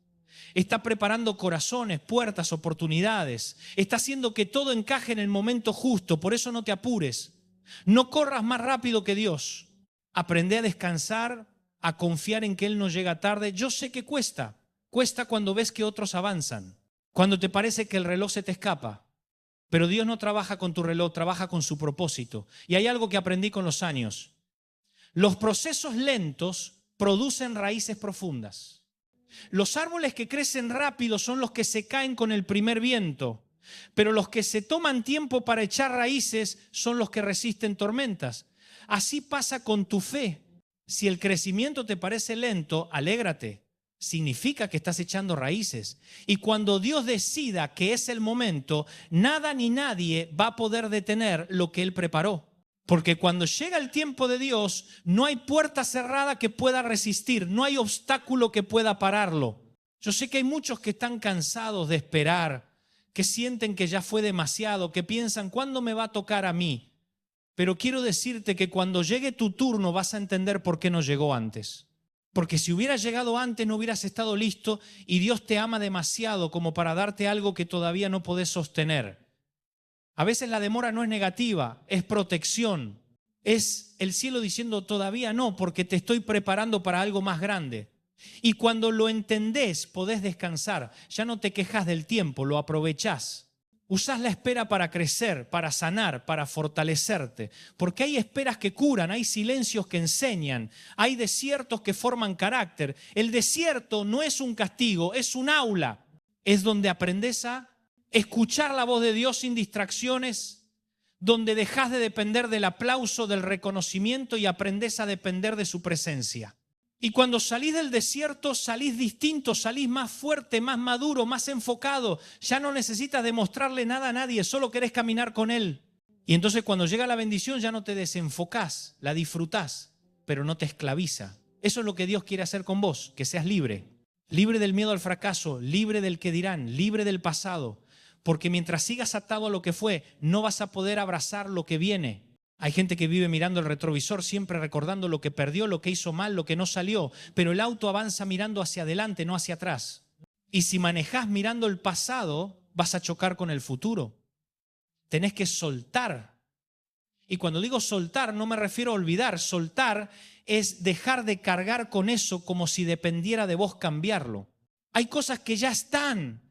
Está preparando corazones, puertas, oportunidades. Está haciendo que todo encaje en el momento justo. Por eso no te apures. No corras más rápido que Dios. Aprende a descansar, a confiar en que Él no llega tarde. Yo sé que cuesta. Cuesta cuando ves que otros avanzan. Cuando te parece que el reloj se te escapa. Pero Dios no trabaja con tu reloj, trabaja con su propósito. Y hay algo que aprendí con los años. Los procesos lentos producen raíces profundas. Los árboles que crecen rápido son los que se caen con el primer viento, pero los que se toman tiempo para echar raíces son los que resisten tormentas. Así pasa con tu fe. Si el crecimiento te parece lento, alégrate. Significa que estás echando raíces. Y cuando Dios decida que es el momento, nada ni nadie va a poder detener lo que Él preparó. Porque cuando llega el tiempo de Dios, no hay puerta cerrada que pueda resistir, no hay obstáculo que pueda pararlo. Yo sé que hay muchos que están cansados de esperar, que sienten que ya fue demasiado, que piensan, ¿cuándo me va a tocar a mí? Pero quiero decirte que cuando llegue tu turno vas a entender por qué no llegó antes. Porque si hubieras llegado antes no hubieras estado listo y Dios te ama demasiado como para darte algo que todavía no podés sostener. A veces la demora no es negativa, es protección. Es el cielo diciendo todavía no, porque te estoy preparando para algo más grande. Y cuando lo entendés, podés descansar. Ya no te quejas del tiempo, lo aprovechás. Usás la espera para crecer, para sanar, para fortalecerte. Porque hay esperas que curan, hay silencios que enseñan, hay desiertos que forman carácter. El desierto no es un castigo, es un aula. Es donde aprendés a escuchar la voz de Dios sin distracciones, donde dejás de depender del aplauso, del reconocimiento y aprendés a depender de su presencia. Y cuando salís del desierto, salís distinto, salís más fuerte, más maduro, más enfocado. Ya no necesitas demostrarle nada a nadie, solo querés caminar con Él. Y entonces cuando llega la bendición ya no te desenfocás, la disfrutás, pero no te esclaviza. Eso es lo que Dios quiere hacer con vos, que seas libre. Libre del miedo al fracaso, libre del que dirán, libre del pasado. Porque mientras sigas atado a lo que fue, no vas a poder abrazar lo que viene. Hay gente que vive mirando el retrovisor, siempre recordando lo que perdió, lo que hizo mal, lo que no salió. Pero el auto avanza mirando hacia adelante, no hacia atrás. Y si manejás mirando el pasado, vas a chocar con el futuro. Tenés que soltar. Y cuando digo soltar, no me refiero a olvidar. Soltar es dejar de cargar con eso como si dependiera de vos cambiarlo. Hay cosas que ya están.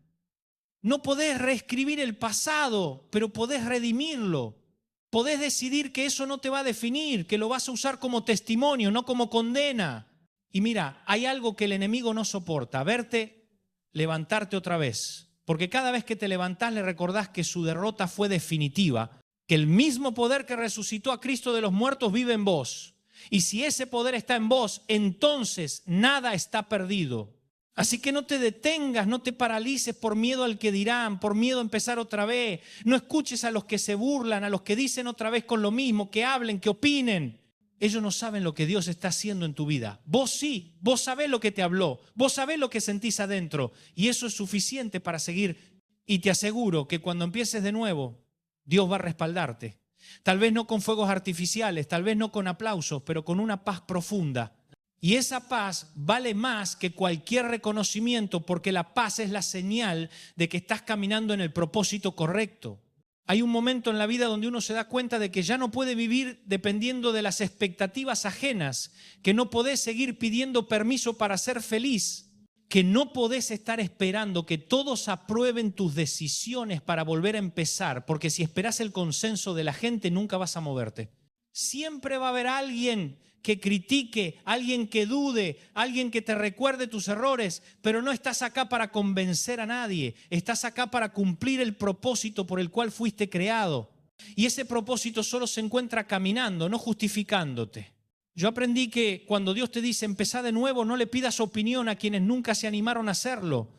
No podés reescribir el pasado, pero podés redimirlo. Podés decidir que eso no te va a definir, que lo vas a usar como testimonio, no como condena. Y mira, hay algo que el enemigo no soporta, verte levantarte otra vez. Porque cada vez que te levantás le recordás que su derrota fue definitiva, que el mismo poder que resucitó a Cristo de los muertos vive en vos. Y si ese poder está en vos, entonces nada está perdido. Así que no te detengas, no te paralices por miedo al que dirán, por miedo a empezar otra vez. No escuches a los que se burlan, a los que dicen otra vez con lo mismo, que hablen, que opinen. Ellos no saben lo que Dios está haciendo en tu vida. Vos sí, vos sabés lo que te habló, vos sabés lo que sentís adentro. Y eso es suficiente para seguir. Y te aseguro que cuando empieces de nuevo, Dios va a respaldarte. Tal vez no con fuegos artificiales, tal vez no con aplausos, pero con una paz profunda. Y esa paz vale más que cualquier reconocimiento, porque la paz es la señal de que estás caminando en el propósito correcto. Hay un momento en la vida donde uno se da cuenta de que ya no puede vivir dependiendo de las expectativas ajenas, que no podés seguir pidiendo permiso para ser feliz, que no podés estar esperando que todos aprueben tus decisiones para volver a empezar, porque si esperás el consenso de la gente nunca vas a moverte. Siempre va a haber alguien que critique, alguien que dude, alguien que te recuerde tus errores, pero no estás acá para convencer a nadie, estás acá para cumplir el propósito por el cual fuiste creado. Y ese propósito solo se encuentra caminando, no justificándote. Yo aprendí que cuando Dios te dice empezá de nuevo, no le pidas opinión a quienes nunca se animaron a hacerlo,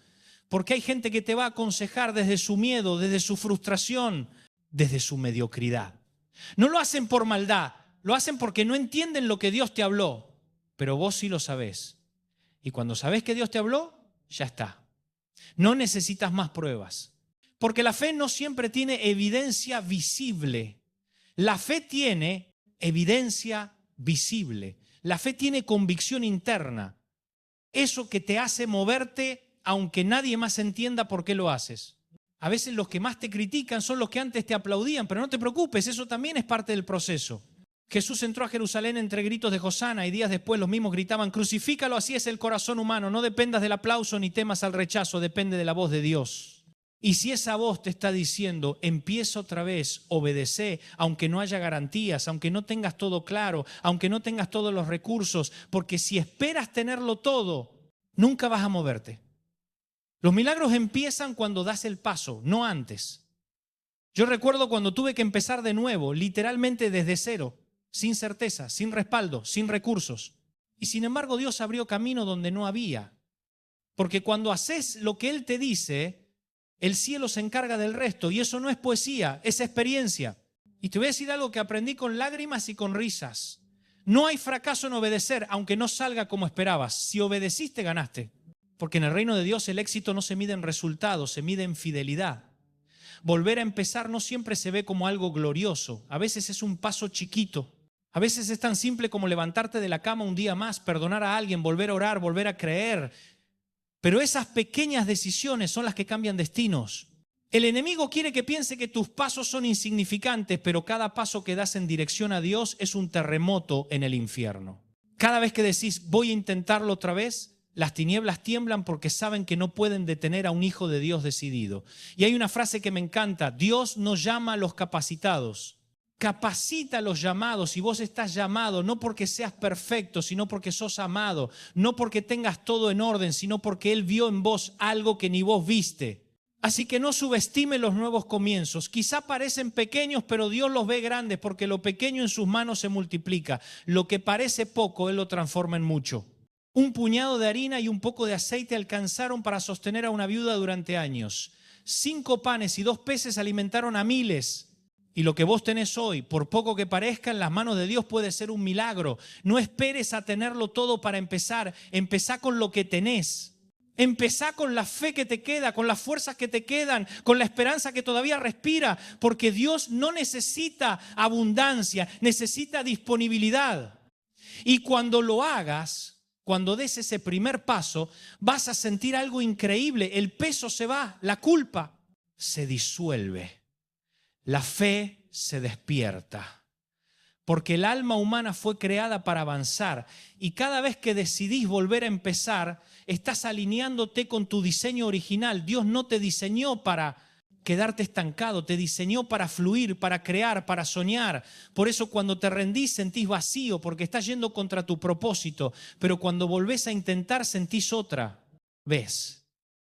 porque hay gente que te va a aconsejar desde su miedo, desde su frustración, desde su mediocridad. No lo hacen por maldad, lo hacen porque no entienden lo que Dios te habló, pero vos sí lo sabés. Y cuando sabés que Dios te habló, ya está. No necesitas más pruebas, porque la fe no siempre tiene evidencia visible. La fe tiene evidencia visible. La fe tiene convicción interna. Eso que te hace moverte aunque nadie más entienda por qué lo haces. A veces los que más te critican son los que antes te aplaudían, pero no te preocupes, eso también es parte del proceso. Jesús entró a Jerusalén entre gritos de Hosana y días después los mismos gritaban, crucifícalo, así es el corazón humano, no dependas del aplauso ni temas al rechazo, depende de la voz de Dios. Y si esa voz te está diciendo, empieza otra vez, obedecé, aunque no haya garantías, aunque no tengas todo claro, aunque no tengas todos los recursos, porque si esperas tenerlo todo, nunca vas a moverte. Los milagros empiezan cuando das el paso, no antes. Yo recuerdo cuando tuve que empezar de nuevo, literalmente desde cero, sin certeza, sin respaldo, sin recursos. Y sin embargo Dios abrió camino donde no había. Porque cuando haces lo que Él te dice, el cielo se encarga del resto. Y eso no es poesía, es experiencia. Y te voy a decir algo que aprendí con lágrimas y con risas. No hay fracaso en obedecer, aunque no salga como esperabas. Si obedeciste, ganaste. Porque en el reino de Dios el éxito no se mide en resultados, se mide en fidelidad. Volver a empezar no siempre se ve como algo glorioso. A veces es un paso chiquito. A veces es tan simple como levantarte de la cama un día más, perdonar a alguien, volver a orar, volver a creer. Pero esas pequeñas decisiones son las que cambian destinos. El enemigo quiere que piense que tus pasos son insignificantes, pero cada paso que das en dirección a Dios es un terremoto en el infierno. Cada vez que decís, voy a intentarlo otra vez, las tinieblas tiemblan porque saben que no pueden detener a un hijo de Dios decidido. Y hay una frase que me encanta, Dios no llama a los capacitados. Capacita a los llamados y vos estás llamado no porque seas perfecto, sino porque sos amado, no porque tengas todo en orden, sino porque Él vio en vos algo que ni vos viste. Así que no subestime los nuevos comienzos. Quizá parecen pequeños, pero Dios los ve grandes porque lo pequeño en sus manos se multiplica. Lo que parece poco, Él lo transforma en mucho. Un puñado de harina y un poco de aceite alcanzaron para sostener a una viuda durante años. 5 panes y 2 peces alimentaron a miles. Y lo que vos tenés hoy, por poco que parezca, en las manos de Dios puede ser un milagro. No esperes a tenerlo todo para empezar. Empezá con lo que tenés. Empezá con la fe que te queda, con las fuerzas que te quedan, con la esperanza que todavía respira. Porque Dios no necesita abundancia, necesita disponibilidad. Y cuando lo hagas, cuando des ese primer paso, vas a sentir algo increíble. El peso se va, la culpa se disuelve. La fe se despierta, porque el alma humana fue creada para avanzar y cada vez que decidís volver a empezar, estás alineándote con tu diseño original. Dios no te diseñó para quedarte estancado, te diseñó para fluir, para crear, para soñar. Por eso cuando te rendís sentís vacío, porque estás yendo contra tu propósito, pero cuando volvés a intentar sentís otra vez.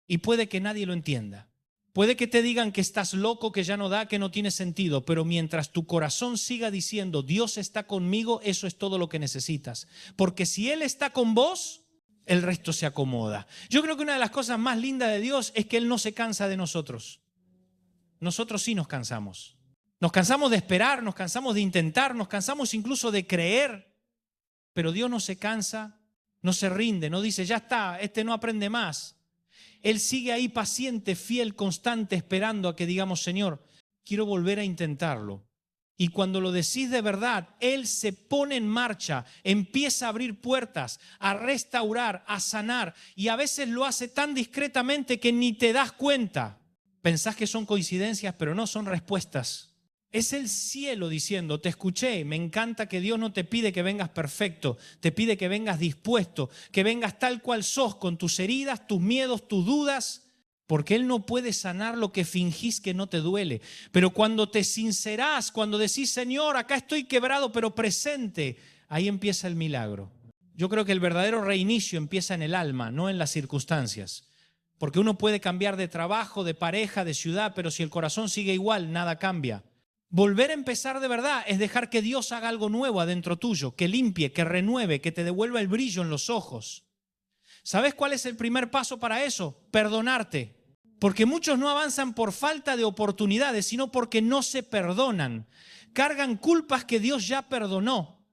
Y puede que nadie lo entienda. Puede que te digan que estás loco, que ya no da, que no tiene sentido, pero mientras tu corazón siga diciendo Dios está conmigo, eso es todo lo que necesitas. Porque si Él está con vos, el resto se acomoda. Yo creo que una de las cosas más lindas de Dios es que Él no se cansa de nosotros. Nosotros sí nos cansamos. Nos cansamos de esperar, nos cansamos de intentar, nos cansamos incluso de creer. Pero Dios no se cansa, no se rinde, no dice, ya está, este no aprende más. Él sigue ahí paciente, fiel, constante, esperando a que digamos, Señor, quiero volver a intentarlo. Y cuando lo decís de verdad, Él se pone en marcha, empieza a abrir puertas, a restaurar, a sanar. Y a veces lo hace tan discretamente que ni te das cuenta. Pensás que son coincidencias, pero no, son respuestas. Es el cielo diciendo, te escuché, me encanta que Dios no te pide que vengas perfecto, te pide que vengas dispuesto, que vengas tal cual sos, con tus heridas, tus miedos, tus dudas, porque Él no puede sanar lo que fingís que no te duele. Pero cuando te sincerás, cuando decís, Señor, acá estoy quebrado, pero presente, ahí empieza el milagro. Yo creo que el verdadero reinicio empieza en el alma, no en las circunstancias. Porque uno puede cambiar de trabajo, de pareja, de ciudad, pero si el corazón sigue igual, nada cambia. Volver a empezar de verdad es dejar que Dios haga algo nuevo adentro tuyo, que limpie, que renueve, que te devuelva el brillo en los ojos. ¿Sabes cuál es el primer paso para eso? Perdonarte. Porque muchos no avanzan por falta de oportunidades, sino porque no se perdonan. Cargan culpas que Dios ya perdonó.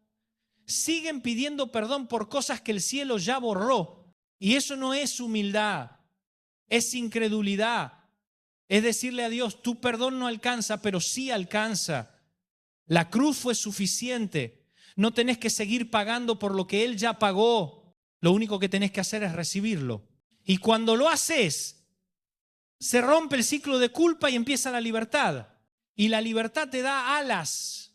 Siguen pidiendo perdón por cosas que el cielo ya borró. Y eso no es humildad, es incredulidad. Es decirle a Dios, tu perdón no alcanza, pero sí alcanza. La cruz fue suficiente. No tenés que seguir pagando por lo que Él ya pagó. Lo único que tenés que hacer es recibirlo. Y cuando lo haces, se rompe el ciclo de culpa y empieza la libertad. Y la libertad te da alas.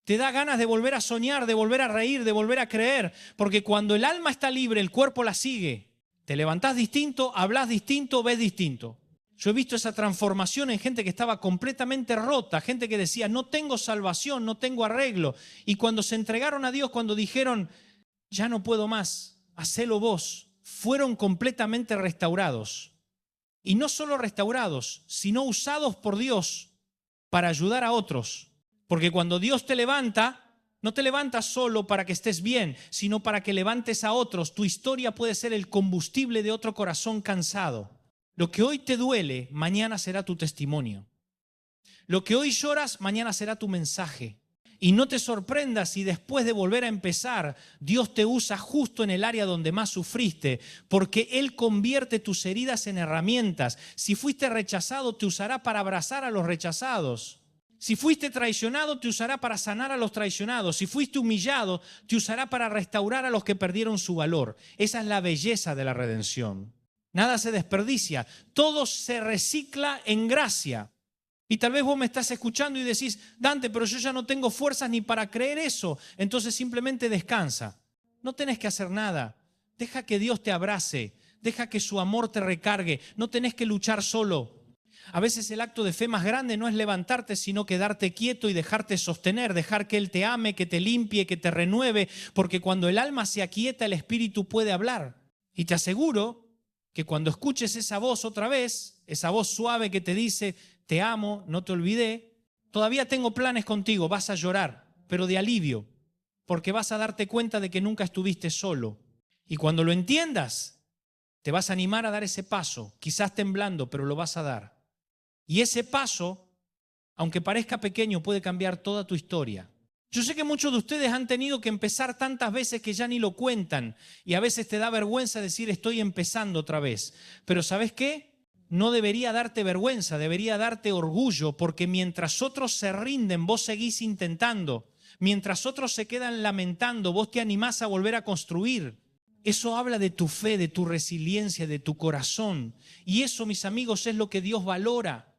Te da ganas de volver a soñar, de volver a reír, de volver a creer. Porque cuando el alma está libre, el cuerpo la sigue. Te levantás distinto, hablas distinto, ves distinto. Yo he visto esa transformación en gente que estaba completamente rota, gente que decía, no tengo salvación, no tengo arreglo. Y cuando se entregaron a Dios, cuando dijeron, ya no puedo más, hacelo vos, fueron completamente restaurados. Y no solo restaurados, sino usados por Dios para ayudar a otros. Porque cuando Dios te levanta, no te levanta solo para que estés bien, sino para que levantes a otros. Tu historia puede ser el combustible de otro corazón cansado. Lo que hoy te duele, mañana será tu testimonio. Lo que hoy lloras, mañana será tu mensaje. Y no te sorprendas si después de volver a empezar, Dios te usa justo en el área donde más sufriste, porque Él convierte tus heridas en herramientas. Si fuiste rechazado, te usará para abrazar a los rechazados. Si fuiste traicionado, te usará para sanar a los traicionados. Si fuiste humillado, te usará para restaurar a los que perdieron su valor. Esa es la belleza de la redención. Nada se desperdicia, todo se recicla en gracia. Y tal vez vos me estás escuchando y decís, Dante, pero yo ya no tengo fuerzas ni para creer eso. Entonces simplemente descansa. No tenés que hacer nada. Deja que Dios te abrace. Deja que su amor te recargue. No tenés que luchar solo. A veces el acto de fe más grande no es levantarte, sino quedarte quieto y dejarte sostener. Dejar que Él te ame, que te limpie, que te renueve. Porque cuando el alma se aquieta, el espíritu puede hablar. Y te aseguro que cuando escuches esa voz otra vez, esa voz suave que te dice, te amo, no te olvidé, todavía tengo planes contigo, vas a llorar, pero de alivio, porque vas a darte cuenta de que nunca estuviste solo. Y cuando lo entiendas, te vas a animar a dar ese paso, quizás temblando, pero lo vas a dar. Y ese paso, aunque parezca pequeño, puede cambiar toda tu historia. Yo sé que muchos de ustedes han tenido que empezar tantas veces que ya ni lo cuentan y a veces te da vergüenza decir estoy empezando otra vez. Pero ¿sabes qué? No debería darte vergüenza, debería darte orgullo, porque mientras otros se rinden, vos seguís intentando. Mientras otros se quedan lamentando, vos te animás a volver a construir. Eso habla de tu fe, de tu resiliencia, de tu corazón. Y eso, mis amigos, es lo que Dios valora.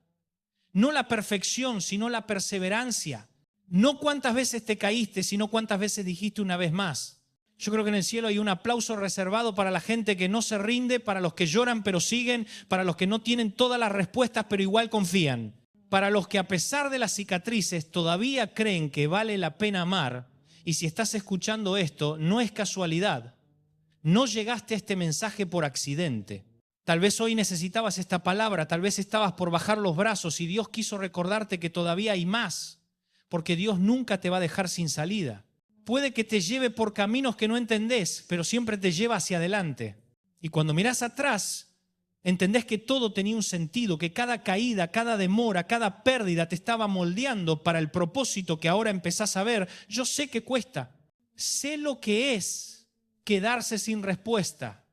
No la perfección, sino la perseverancia. No cuántas veces te caíste, sino cuántas veces dijiste una vez más. Yo creo que en el cielo hay un aplauso reservado para la gente que no se rinde, para los que lloran pero siguen, para los que no tienen todas las respuestas pero igual confían. Para los que a pesar de las cicatrices todavía creen que vale la pena amar. Y si estás escuchando esto, no es casualidad. No llegaste a este mensaje por accidente. Tal vez hoy necesitabas esta palabra, tal vez estabas por bajar los brazos y Dios quiso recordarte que todavía hay más, porque Dios nunca te va a dejar sin salida. Puede que te lleve por caminos que no entendés, pero siempre te lleva hacia adelante. Y cuando mirás atrás, entendés que todo tenía un sentido, que cada caída, cada demora, cada pérdida te estaba moldeando para el propósito que ahora empezás a ver. Yo sé que cuesta, sé lo que es quedarse sin respuesta.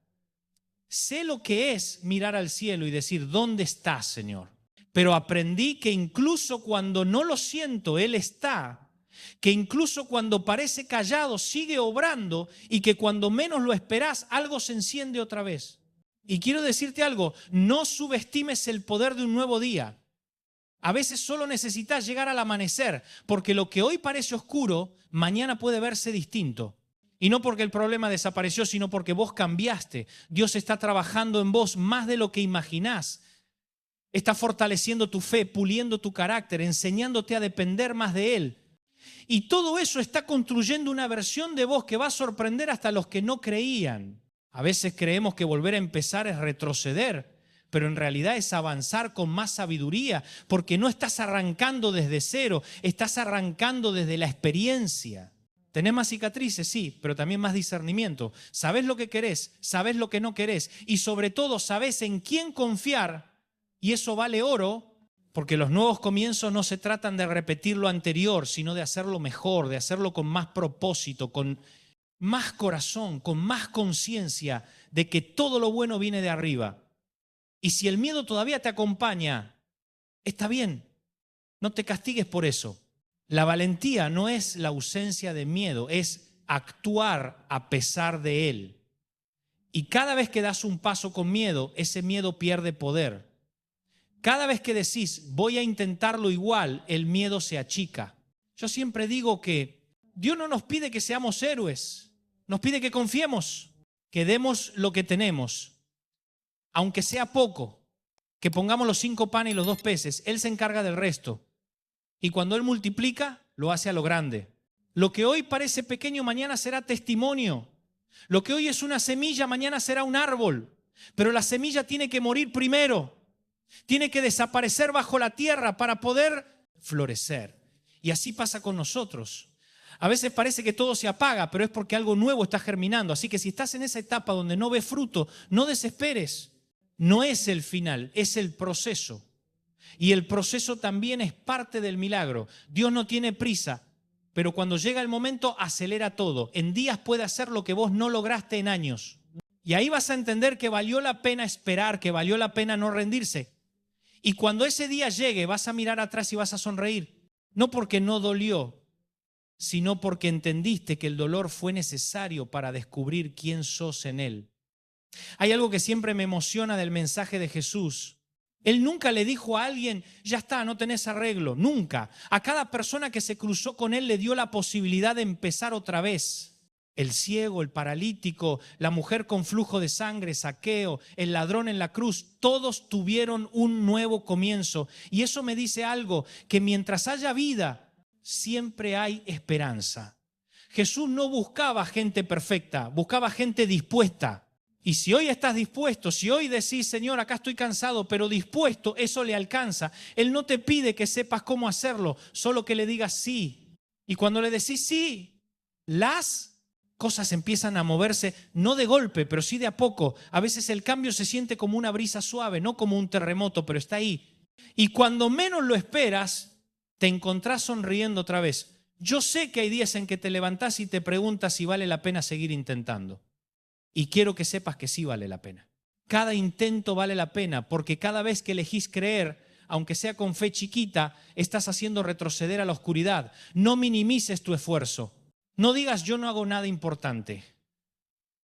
Sé lo que es mirar al cielo y decir, ¿dónde estás, Señor? Pero aprendí que incluso cuando no lo siento, Él está. Que incluso cuando parece callado, sigue obrando y que cuando menos lo esperás, algo se enciende otra vez. Y quiero decirte algo, no subestimes el poder de un nuevo día. A veces solo necesitas llegar al amanecer, porque lo que hoy parece oscuro, mañana puede verse distinto. Y no porque el problema desapareció, sino porque vos cambiaste. Dios está trabajando en vos más de lo que imaginás. Está fortaleciendo tu fe, puliendo tu carácter, enseñándote a depender más de Él. Y todo eso está construyendo una versión de vos que va a sorprender hasta a los que no creían. A veces creemos que volver a empezar es retroceder, pero en realidad es avanzar con más sabiduría, porque no estás arrancando desde cero, estás arrancando desde la experiencia. ¿Tenés más cicatrices? Sí, pero también más discernimiento. Sabés lo que querés, sabés lo que no querés y sobre todo sabés en quién confiar y eso vale oro porque los nuevos comienzos no se tratan de repetir lo anterior, sino de hacerlo mejor, de hacerlo con más propósito, con más corazón, con más conciencia de que todo lo bueno viene de arriba. Y si el miedo todavía te acompaña, está bien, no te castigues por eso. La valentía no es la ausencia de miedo, es actuar a pesar de él. Y cada vez que das un paso con miedo, ese miedo pierde poder. Cada vez que decís, voy a intentarlo igual, el miedo se achica. Yo siempre digo que Dios no nos pide que seamos héroes, nos pide que confiemos, que demos lo que tenemos, aunque sea poco, que pongamos los 5 panes y los 2 peces, Él se encarga del resto. Y cuando Él multiplica, lo hace a lo grande. Lo que hoy parece pequeño, mañana será testimonio. Lo que hoy es una semilla, mañana será un árbol. Pero la semilla tiene que morir primero. Tiene que desaparecer bajo la tierra para poder florecer. Y así pasa con nosotros. A veces parece que todo se apaga, pero es porque algo nuevo está germinando. Así que si estás en esa etapa donde no ves fruto, no desesperes. No es el final, es el proceso. Y el proceso también es parte del milagro. Dios no tiene prisa, pero cuando llega el momento acelera todo. En días puede hacer lo que vos no lograste en años. Y ahí vas a entender que valió la pena esperar, que valió la pena no rendirse. Y cuando ese día llegue vas a mirar atrás y vas a sonreír. No porque no dolió, sino porque entendiste que el dolor fue necesario para descubrir quién sos en Él. Hay algo que siempre me emociona del mensaje de Jesús. Él nunca le dijo a alguien, ya está, no tenés arreglo, nunca. A cada persona que se cruzó con Él le dio la posibilidad de empezar otra vez. El ciego, el paralítico, la mujer con flujo de sangre, Zaqueo, el ladrón en la cruz, todos tuvieron un nuevo comienzo. Y eso me dice algo, que mientras haya vida, siempre hay esperanza. Jesús no buscaba gente perfecta, buscaba gente dispuesta. Y si hoy estás dispuesto, si hoy decís, Señor, acá estoy cansado, pero dispuesto, eso le alcanza. Él no te pide que sepas cómo hacerlo, solo que le digas sí. Y cuando le decís sí, las cosas empiezan a moverse, no de golpe, pero sí de a poco. A veces el cambio se siente como una brisa suave, no como un terremoto, pero está ahí. Y cuando menos lo esperas, te encontrás sonriendo otra vez. Yo sé que hay días en que te levantás y te preguntas si vale la pena seguir intentando. Y quiero que sepas que sí vale la pena. Cada intento vale la pena porque cada vez que elegís creer, aunque sea con fe chiquita, estás haciendo retroceder a la oscuridad. No minimices tu esfuerzo. No digas yo no hago nada importante.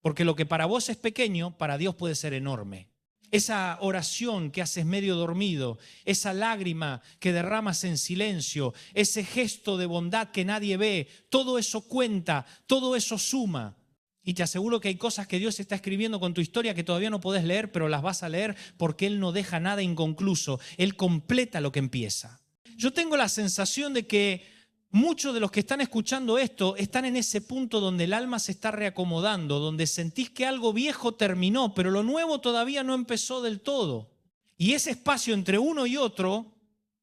Porque lo que para vos es pequeño, para Dios puede ser enorme. Esa oración que haces medio dormido, esa lágrima que derramas en silencio, ese gesto de bondad que nadie ve, todo eso cuenta, todo eso suma. Y te aseguro que hay cosas que Dios está escribiendo con tu historia que todavía no podés leer, pero las vas a leer porque Él no deja nada inconcluso. Él completa lo que empieza. Yo tengo la sensación de que Muchos de los que están escuchando esto están en ese punto donde el alma se está reacomodando, donde sentís que algo viejo terminó, pero lo nuevo todavía no empezó del todo. Y ese espacio entre uno y otro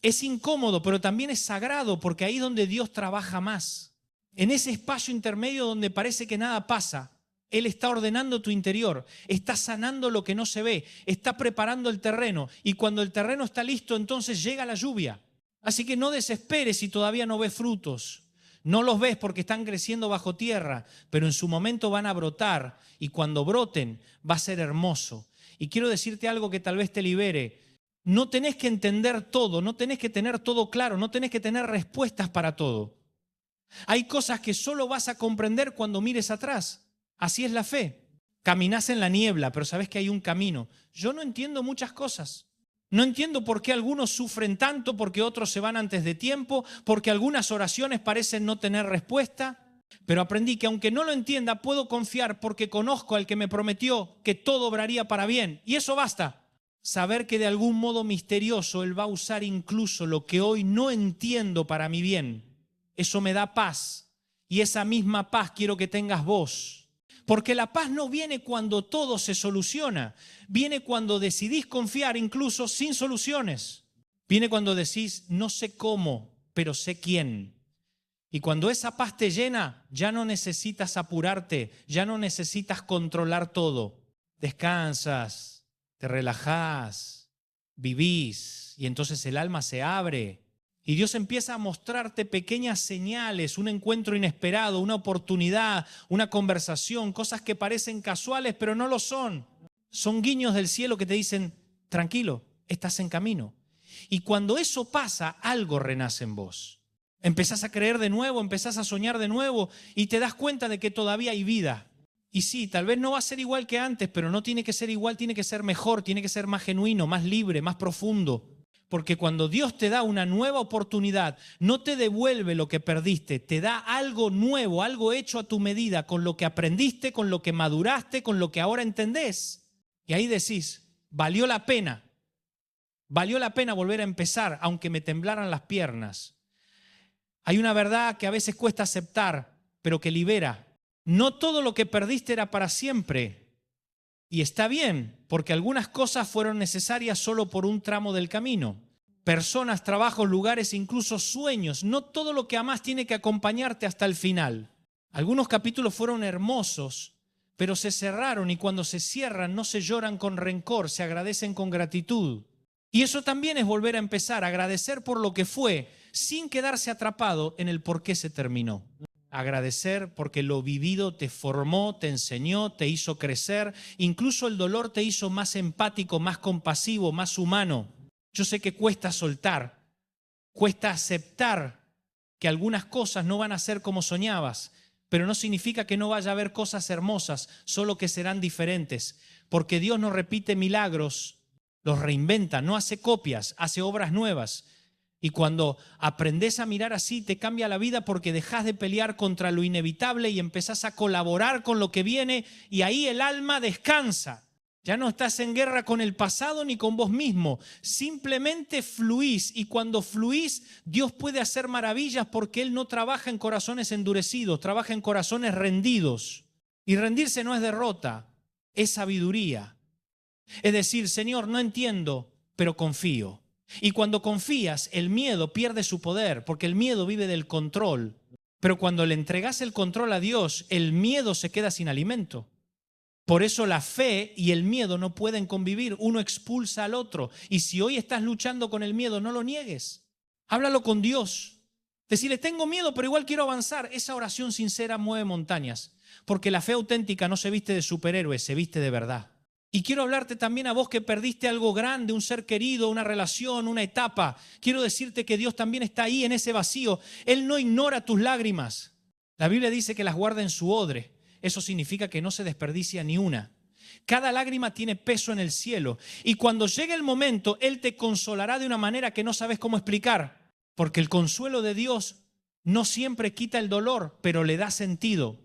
es incómodo, pero también es sagrado, porque ahí es donde Dios trabaja más. En ese espacio intermedio donde parece que nada pasa, Él está ordenando tu interior, está sanando lo que no se ve, está preparando el terreno, y cuando el terreno está listo, entonces llega la lluvia. Así que no desesperes si todavía no ves frutos. No los ves porque están creciendo bajo tierra, pero en su momento van a brotar, y cuando broten va a ser hermoso. Y quiero decirte algo que tal vez te libere. No tenés que entender todo, no tenés que tener todo claro, no tenés que tener respuestas para todo. Hay cosas que solo vas a comprender cuando mires atrás. Así es la fe. Caminás en la niebla, pero sabes que hay un camino. Yo no entiendo muchas cosas. No entiendo por qué algunos sufren tanto, porque otros se van antes de tiempo, porque algunas oraciones parecen no tener respuesta. Pero aprendí que aunque no lo entienda, puedo confiar porque conozco al que me prometió que todo obraría para bien. Y eso basta. Saber que de algún modo misterioso Él va a usar incluso lo que hoy no entiendo para mi bien. Eso me da paz. Y esa misma paz quiero que tengas vos. Porque la paz no viene cuando todo se soluciona. Viene cuando decidís confiar incluso sin soluciones. Viene cuando decís, no sé cómo, pero sé quién. Y cuando esa paz te llena, ya no necesitas apurarte, ya no necesitas controlar todo. Descansas, te relajás, vivís y entonces el alma se abre. Y Dios empieza a mostrarte pequeñas señales, un encuentro inesperado, una oportunidad, una conversación, cosas que parecen casuales pero no lo son. Son guiños del cielo que te dicen, tranquilo, estás en camino. Y cuando eso pasa, algo renace en vos. Empezás a creer de nuevo, empezás a soñar de nuevo y te das cuenta de que todavía hay vida. Y sí, tal vez no va a ser igual que antes, pero no tiene que ser igual, tiene que ser mejor, tiene que ser más genuino, más libre, más profundo. Porque cuando Dios te da una nueva oportunidad, no te devuelve lo que perdiste, te da algo nuevo, algo hecho a tu medida, con lo que aprendiste, con lo que maduraste, con lo que ahora entendés. Y ahí decís, valió la pena volver a empezar, aunque me temblaran las piernas. Hay una verdad que a veces cuesta aceptar, pero que libera. No todo lo que perdiste era para siempre. Y está bien, porque algunas cosas fueron necesarias solo por un tramo del camino. Personas, trabajos, lugares, incluso sueños. No todo lo que amás tiene que acompañarte hasta el final. Algunos capítulos fueron hermosos, pero se cerraron y cuando se cierran no se lloran con rencor, se agradecen con gratitud. Y eso también es volver a empezar, agradecer por lo que fue, sin quedarse atrapado en el por qué se terminó. Agradecer porque lo vivido te formó, te enseñó, te hizo crecer. Incluso el dolor te hizo más empático, más compasivo, más humano. Yo sé que cuesta soltar, cuesta aceptar que algunas cosas no van a ser como soñabas, pero no significa que no vaya a haber cosas hermosas, solo que serán diferentes. Porque Dios no repite milagros, los reinventa, no hace copias, hace obras nuevas. Y cuando aprendes a mirar así, te cambia la vida porque dejas de pelear contra lo inevitable y empezás a colaborar con lo que viene y ahí el alma descansa. Ya no estás en guerra con el pasado ni con vos mismo. Simplemente fluís y cuando fluís, Dios puede hacer maravillas porque Él no trabaja en corazones endurecidos, trabaja en corazones rendidos. Y rendirse no es derrota, es sabiduría. Es decir, Señor, no entiendo, pero confío. Y cuando confías, el miedo pierde su poder, porque el miedo vive del control. Pero cuando le entregas el control a Dios, el miedo se queda sin alimento. Por eso la fe y el miedo no pueden convivir, uno expulsa al otro. Y si hoy estás luchando con el miedo, no lo niegues. Háblalo con Dios. Decirle, tengo miedo, pero igual quiero avanzar. Esa oración sincera mueve montañas, porque la fe auténtica no se viste de superhéroe, se viste de verdad. Y quiero hablarte también a vos que perdiste algo grande, un ser querido, una relación, una etapa. Quiero decirte que Dios también está ahí en ese vacío. Él no ignora tus lágrimas. La Biblia dice que las guarda en su odre. Eso significa que no se desperdicia ni una. Cada lágrima tiene peso en el cielo. Y cuando llegue el momento, Él te consolará de una manera que no sabes cómo explicar. Porque el consuelo de Dios no siempre quita el dolor, pero le da sentido.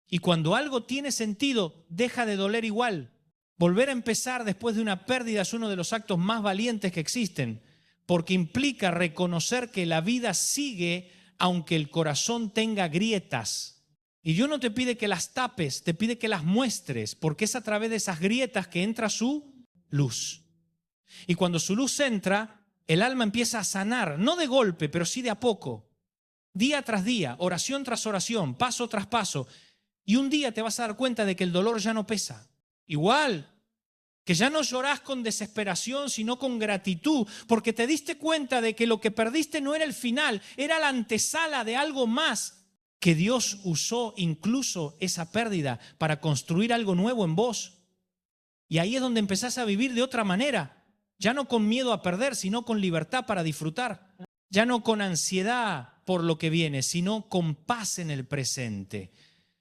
Y cuando algo tiene sentido, deja de doler igual. Volver a empezar después de una pérdida es uno de los actos más valientes que existen, porque implica reconocer que la vida sigue aunque el corazón tenga grietas. Y Dios no te pide que las tapes, te pide que las muestres, porque es a través de esas grietas que entra su luz. Y cuando su luz entra, el alma empieza a sanar, no de golpe, pero sí de a poco. Día tras día, oración tras oración, paso tras paso. Y un día te vas a dar cuenta de que el dolor ya no pesa. Igual, que ya no llorás con desesperación, sino con gratitud, porque te diste cuenta de que lo que perdiste no era el final, era la antesala de algo más, que Dios usó incluso esa pérdida para construir algo nuevo en vos. Y ahí es donde empezás a vivir de otra manera, ya no con miedo a perder, sino con libertad para disfrutar, ya no con ansiedad por lo que viene, sino con paz en el presente.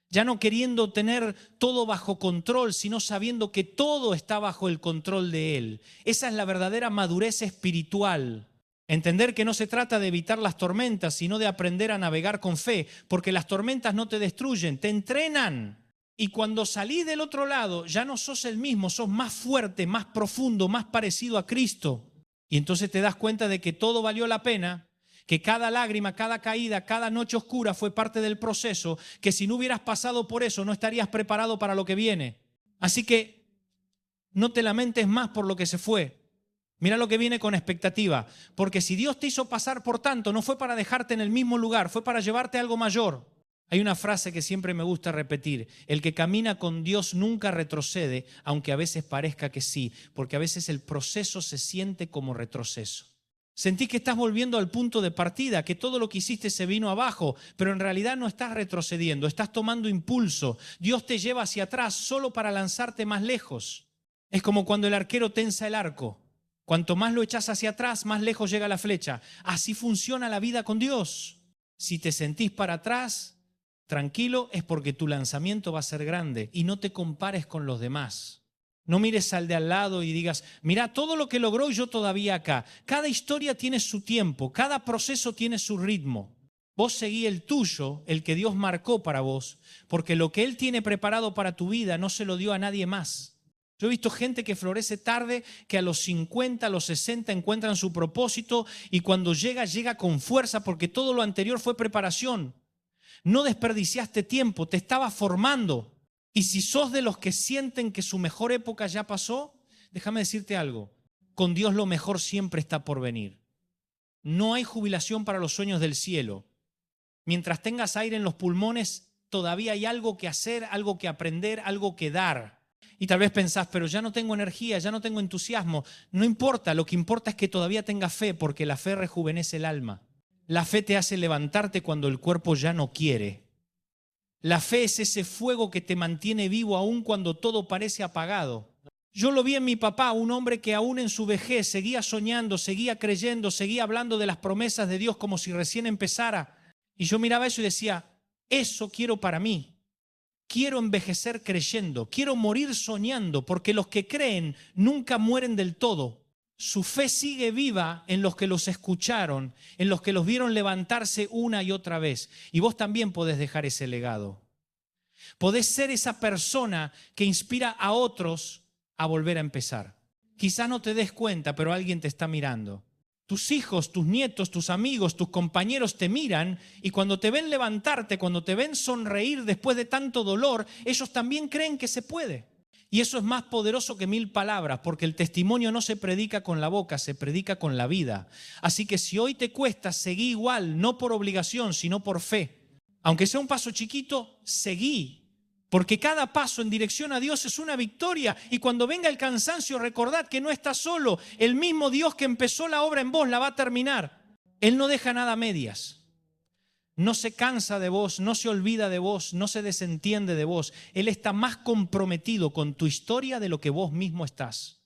Ya no queriendo tener todo bajo control, sino sabiendo que todo está bajo el control de Él. Esa es la verdadera madurez espiritual. Entender que no se trata de evitar las tormentas, sino de aprender a navegar con fe, porque las tormentas no te destruyen, te entrenan. Y cuando salís del otro lado, ya no sos el mismo, sos más fuerte, más profundo, más parecido a Cristo. Y entonces te das cuenta de que todo valió la pena, que cada lágrima, cada caída, cada noche oscura fue parte del proceso, que si no hubieras pasado por eso no estarías preparado para lo que viene. Así que no te lamentes más por lo que se fue. Mira lo que viene con expectativa, porque si Dios te hizo pasar por tanto, no fue para dejarte en el mismo lugar, fue para llevarte a algo mayor. Hay una frase que siempre me gusta repetir: el que camina con Dios nunca retrocede, aunque a veces parezca que sí, porque a veces el proceso se siente como retroceso. Sentís que estás volviendo al punto de partida, que todo lo que hiciste se vino abajo, pero en realidad no estás retrocediendo, estás tomando impulso. Dios te lleva hacia atrás solo para lanzarte más lejos. Es como cuando el arquero tensa el arco. Cuanto más lo echas hacia atrás, más lejos llega la flecha. Así funciona la vida con Dios. Si te sentís para atrás, tranquilo, es porque tu lanzamiento va a ser grande y no te compares con los demás. No mires al de al lado y digas, mira todo lo que logró y yo todavía acá. Cada historia tiene su tiempo, cada proceso tiene su ritmo. Vos seguí el tuyo, el que Dios marcó para vos, porque lo que Él tiene preparado para tu vida no se lo dio a nadie más. Yo he visto gente que florece tarde, que a los 50, a los 60 encuentran su propósito y cuando llega, llega con fuerza porque todo lo anterior fue preparación. No desperdiciaste tiempo, te estabas formando. Y si sos de los que sienten que su mejor época ya pasó, déjame decirte algo, con Dios lo mejor siempre está por venir. No hay jubilación para los sueños del cielo. Mientras tengas aire en los pulmones, todavía hay algo que hacer, algo que aprender, algo que dar. Y tal vez pensás, pero ya no tengo energía, ya no tengo entusiasmo. No importa, lo que importa es que todavía tengas fe, porque la fe rejuvenece el alma. La fe te hace levantarte cuando el cuerpo ya no quiere. La fe es ese fuego que te mantiene vivo aún cuando todo parece apagado. Yo lo vi en mi papá, un hombre que aún en su vejez seguía soñando, seguía creyendo, seguía hablando de las promesas de Dios como si recién empezara. Y yo miraba eso y decía, eso quiero para mí. Quiero envejecer creyendo, quiero morir soñando, porque los que creen nunca mueren del todo. Su fe sigue viva en los que los escucharon, en los que los vieron levantarse una y otra vez. Y vos también podés dejar ese legado. Podés ser esa persona que inspira a otros a volver a empezar. Quizás no te des cuenta, pero alguien te está mirando. Tus hijos, tus nietos, tus amigos, tus compañeros te miran y cuando te ven levantarte, cuando te ven sonreír después de tanto dolor, ellos también creen que se puede. Y eso es más poderoso que 1000 palabras, porque el testimonio no se predica con la boca, se predica con la vida. Así que si hoy te cuesta, seguí igual, no por obligación, sino por fe. Aunque sea un paso chiquito, seguí. Porque cada paso en dirección a Dios es una victoria. Y cuando venga el cansancio, recordad que no estás solo. El mismo Dios que empezó la obra en vos la va a terminar. Él no deja nada a medias. No se cansa de vos, no se olvida de vos, no se desentiende de vos. Él está más comprometido con tu historia de lo que vos mismo estás.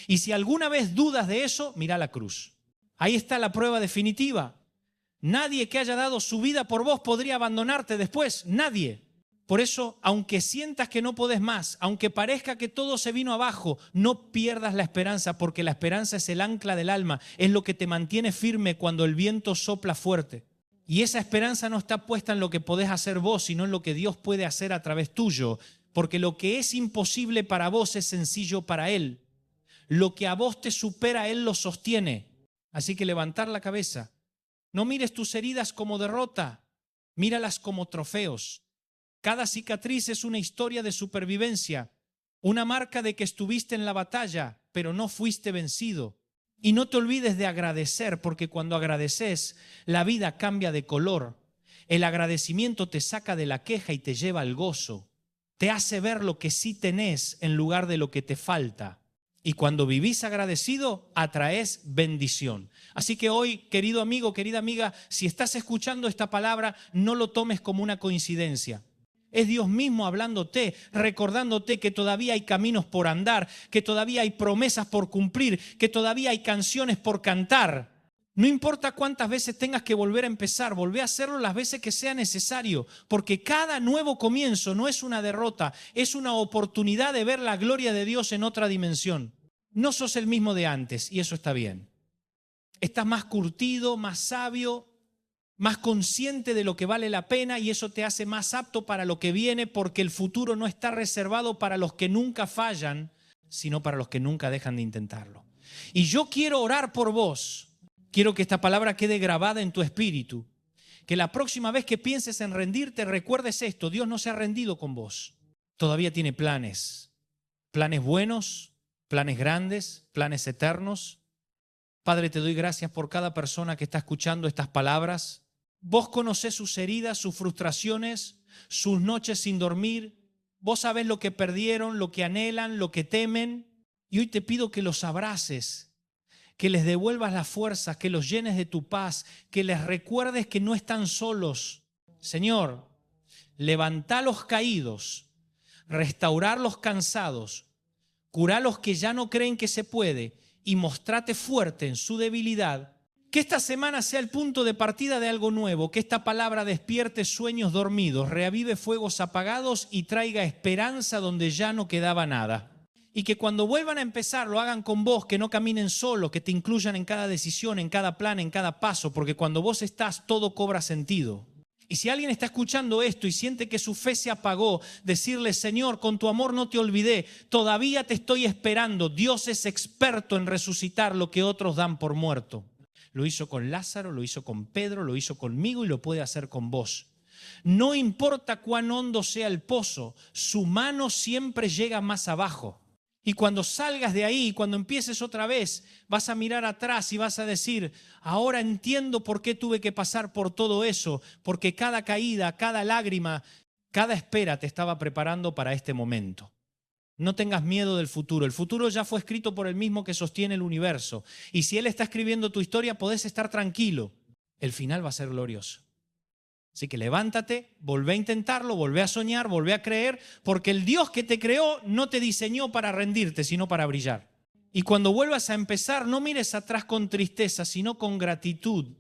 Y si alguna vez dudas de eso, mira la cruz. Ahí está la prueba definitiva. Nadie que haya dado su vida por vos podría abandonarte después, nadie. Por eso, aunque sientas que no podés más, aunque parezca que todo se vino abajo, no pierdas la esperanza, porque la esperanza es el ancla del alma, es lo que te mantiene firme cuando el viento sopla fuerte. Y esa esperanza no está puesta en lo que podés hacer vos, sino en lo que Dios puede hacer a través tuyo. Porque lo que es imposible para vos es sencillo para Él. Lo que a vos te supera, Él lo sostiene. Así que levantar la cabeza No mires tus heridas como derrota, míralas como trofeos. Cada cicatriz es una historia de supervivencia, una marca de que estuviste en la batalla, pero no fuiste vencido. Y no te olvides de agradecer, porque cuando agradeces, la vida cambia de color. El agradecimiento te saca de la queja y te lleva al gozo. Te hace ver lo que sí tenés en lugar de lo que te falta. Y cuando vivís agradecido, atraes bendición. Así que hoy, querido amigo, querida amiga, si estás escuchando esta palabra, no lo tomes como una coincidencia. Es Dios mismo hablándote, recordándote que todavía hay caminos por andar, que todavía hay promesas por cumplir, que todavía hay canciones por cantar. No importa cuántas veces tengas que volver a empezar, volvé a hacerlo las veces que sea necesario, porque cada nuevo comienzo no es una derrota, es una oportunidad de ver la gloria de Dios en otra dimensión. No sos el mismo de antes y eso está bien. Estás más curtido, más sabio, más consciente de lo que vale la pena y eso te hace más apto para lo que viene, porque el futuro no está reservado para los que nunca fallan, sino para los que nunca dejan de intentarlo. Y yo quiero orar por vos. Quiero que esta palabra quede grabada en tu espíritu. Que la próxima vez que pienses en rendirte, recuerdes esto: Dios no se ha rendido con vos. Todavía tiene planes. Planes buenos, planes grandes, planes eternos. Padre, te doy gracias por cada persona que está escuchando estas palabras. Vos conocés sus heridas, sus frustraciones, sus noches sin dormir. Vos sabés lo que perdieron, lo que anhelan, lo que temen. Y hoy te pido que los abraces, que les devuelvas las fuerzas, que los llenes de tu paz, que les recuerdes que no están solos. Señor, levantá los caídos, restaurar los cansados, curá los que ya no creen que se puede y mostrate fuerte en su debilidad. Que esta semana sea el punto de partida de algo nuevo, que esta palabra despierte sueños dormidos, reavive fuegos apagados y traiga esperanza donde ya no quedaba nada. Y que cuando vuelvan a empezar lo hagan con vos, que no caminen solos, que te incluyan en cada decisión, en cada plan, en cada paso, porque cuando vos estás todo cobra sentido. Y si alguien está escuchando esto y siente que su fe se apagó, decirle: Señor, con tu amor no te olvidé, todavía te estoy esperando. Dios es experto en resucitar lo que otros dan por muerto. Lo hizo con Lázaro, lo hizo con Pedro, lo hizo conmigo y lo puede hacer con vos. No importa cuán hondo sea el pozo, su mano siempre llega más abajo. Y cuando salgas de ahí, cuando empieces otra vez, vas a mirar atrás y vas a decir: ahora entiendo por qué tuve que pasar por todo eso, porque cada caída, cada lágrima, cada espera te estaba preparando para este momento. No tengas miedo del futuro. El futuro ya fue escrito por el mismo que sostiene el universo. Y si Él está escribiendo tu historia, podés estar tranquilo. El final va a ser glorioso. Así que levántate, volvé a intentarlo, volvé a soñar, volvé a creer, porque el Dios que te creó no te diseñó para rendirte, sino para brillar. Y cuando vuelvas a empezar, no mires atrás con tristeza, sino con gratitud.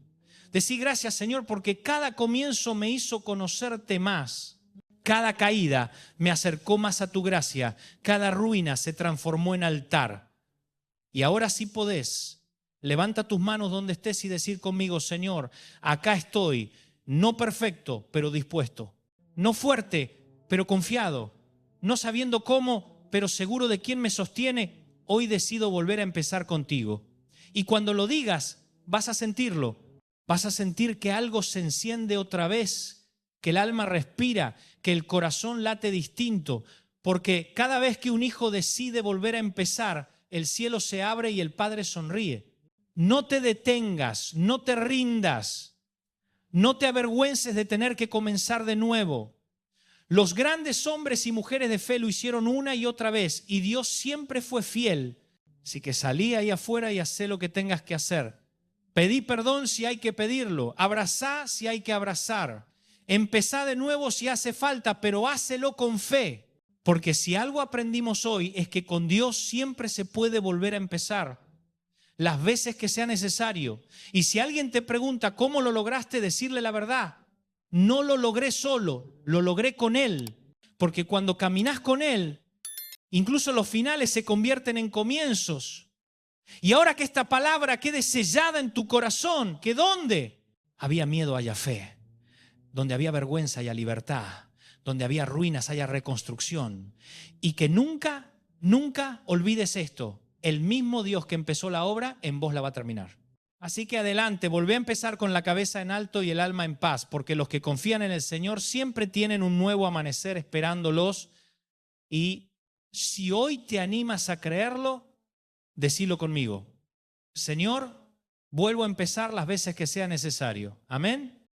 Decí: gracias, Señor, porque cada comienzo me hizo conocerte más. Cada caída me acercó más a tu gracia. Cada ruina se transformó en altar. Y ahora sí podés. Levanta tus manos donde estés y decir conmigo: Señor, acá estoy. No perfecto, pero dispuesto. No fuerte, pero confiado. No sabiendo cómo, pero seguro de quién me sostiene. Hoy decido volver a empezar contigo. Y cuando lo digas, vas a sentirlo. Vas a sentir que algo se enciende otra vez, que el alma respira, que el corazón late distinto. Porque cada vez que un hijo decide volver a empezar, el cielo se abre y el Padre sonríe. No te detengas, no te rindas. No te avergüences de tener que comenzar de nuevo. Los grandes hombres y mujeres de fe lo hicieron una y otra vez y Dios siempre fue fiel. Así que salí ahí afuera y hacé lo que tengas que hacer. Pedí perdón si hay que pedirlo. Abrazá si hay que abrazar. Empezá de nuevo si hace falta, pero hácelo con fe. Porque si algo aprendimos hoy es que con Dios siempre se puede volver a empezar. Las veces que sea necesario. Y si alguien te pregunta cómo lo lograste, decirle la verdad: no lo logré solo, lo logré con Él. Porque cuando caminás con Él, incluso los finales se convierten en comienzos. Y ahora que esta palabra quede sellada en tu corazón, ¿que dónde? Había miedo, haya fe. Donde había vergüenza, haya libertad. Donde había ruinas, haya reconstrucción. Y que nunca, nunca olvides esto: el mismo Dios que empezó la obra, en vos la va a terminar. Así que adelante, volvé a empezar con la cabeza en alto y el alma en paz, porque los que confían en el Señor siempre tienen un nuevo amanecer esperándolos. Y si hoy te animas a creerlo, decilo conmigo: Señor, vuelvo a empezar las veces que sea necesario. Amén.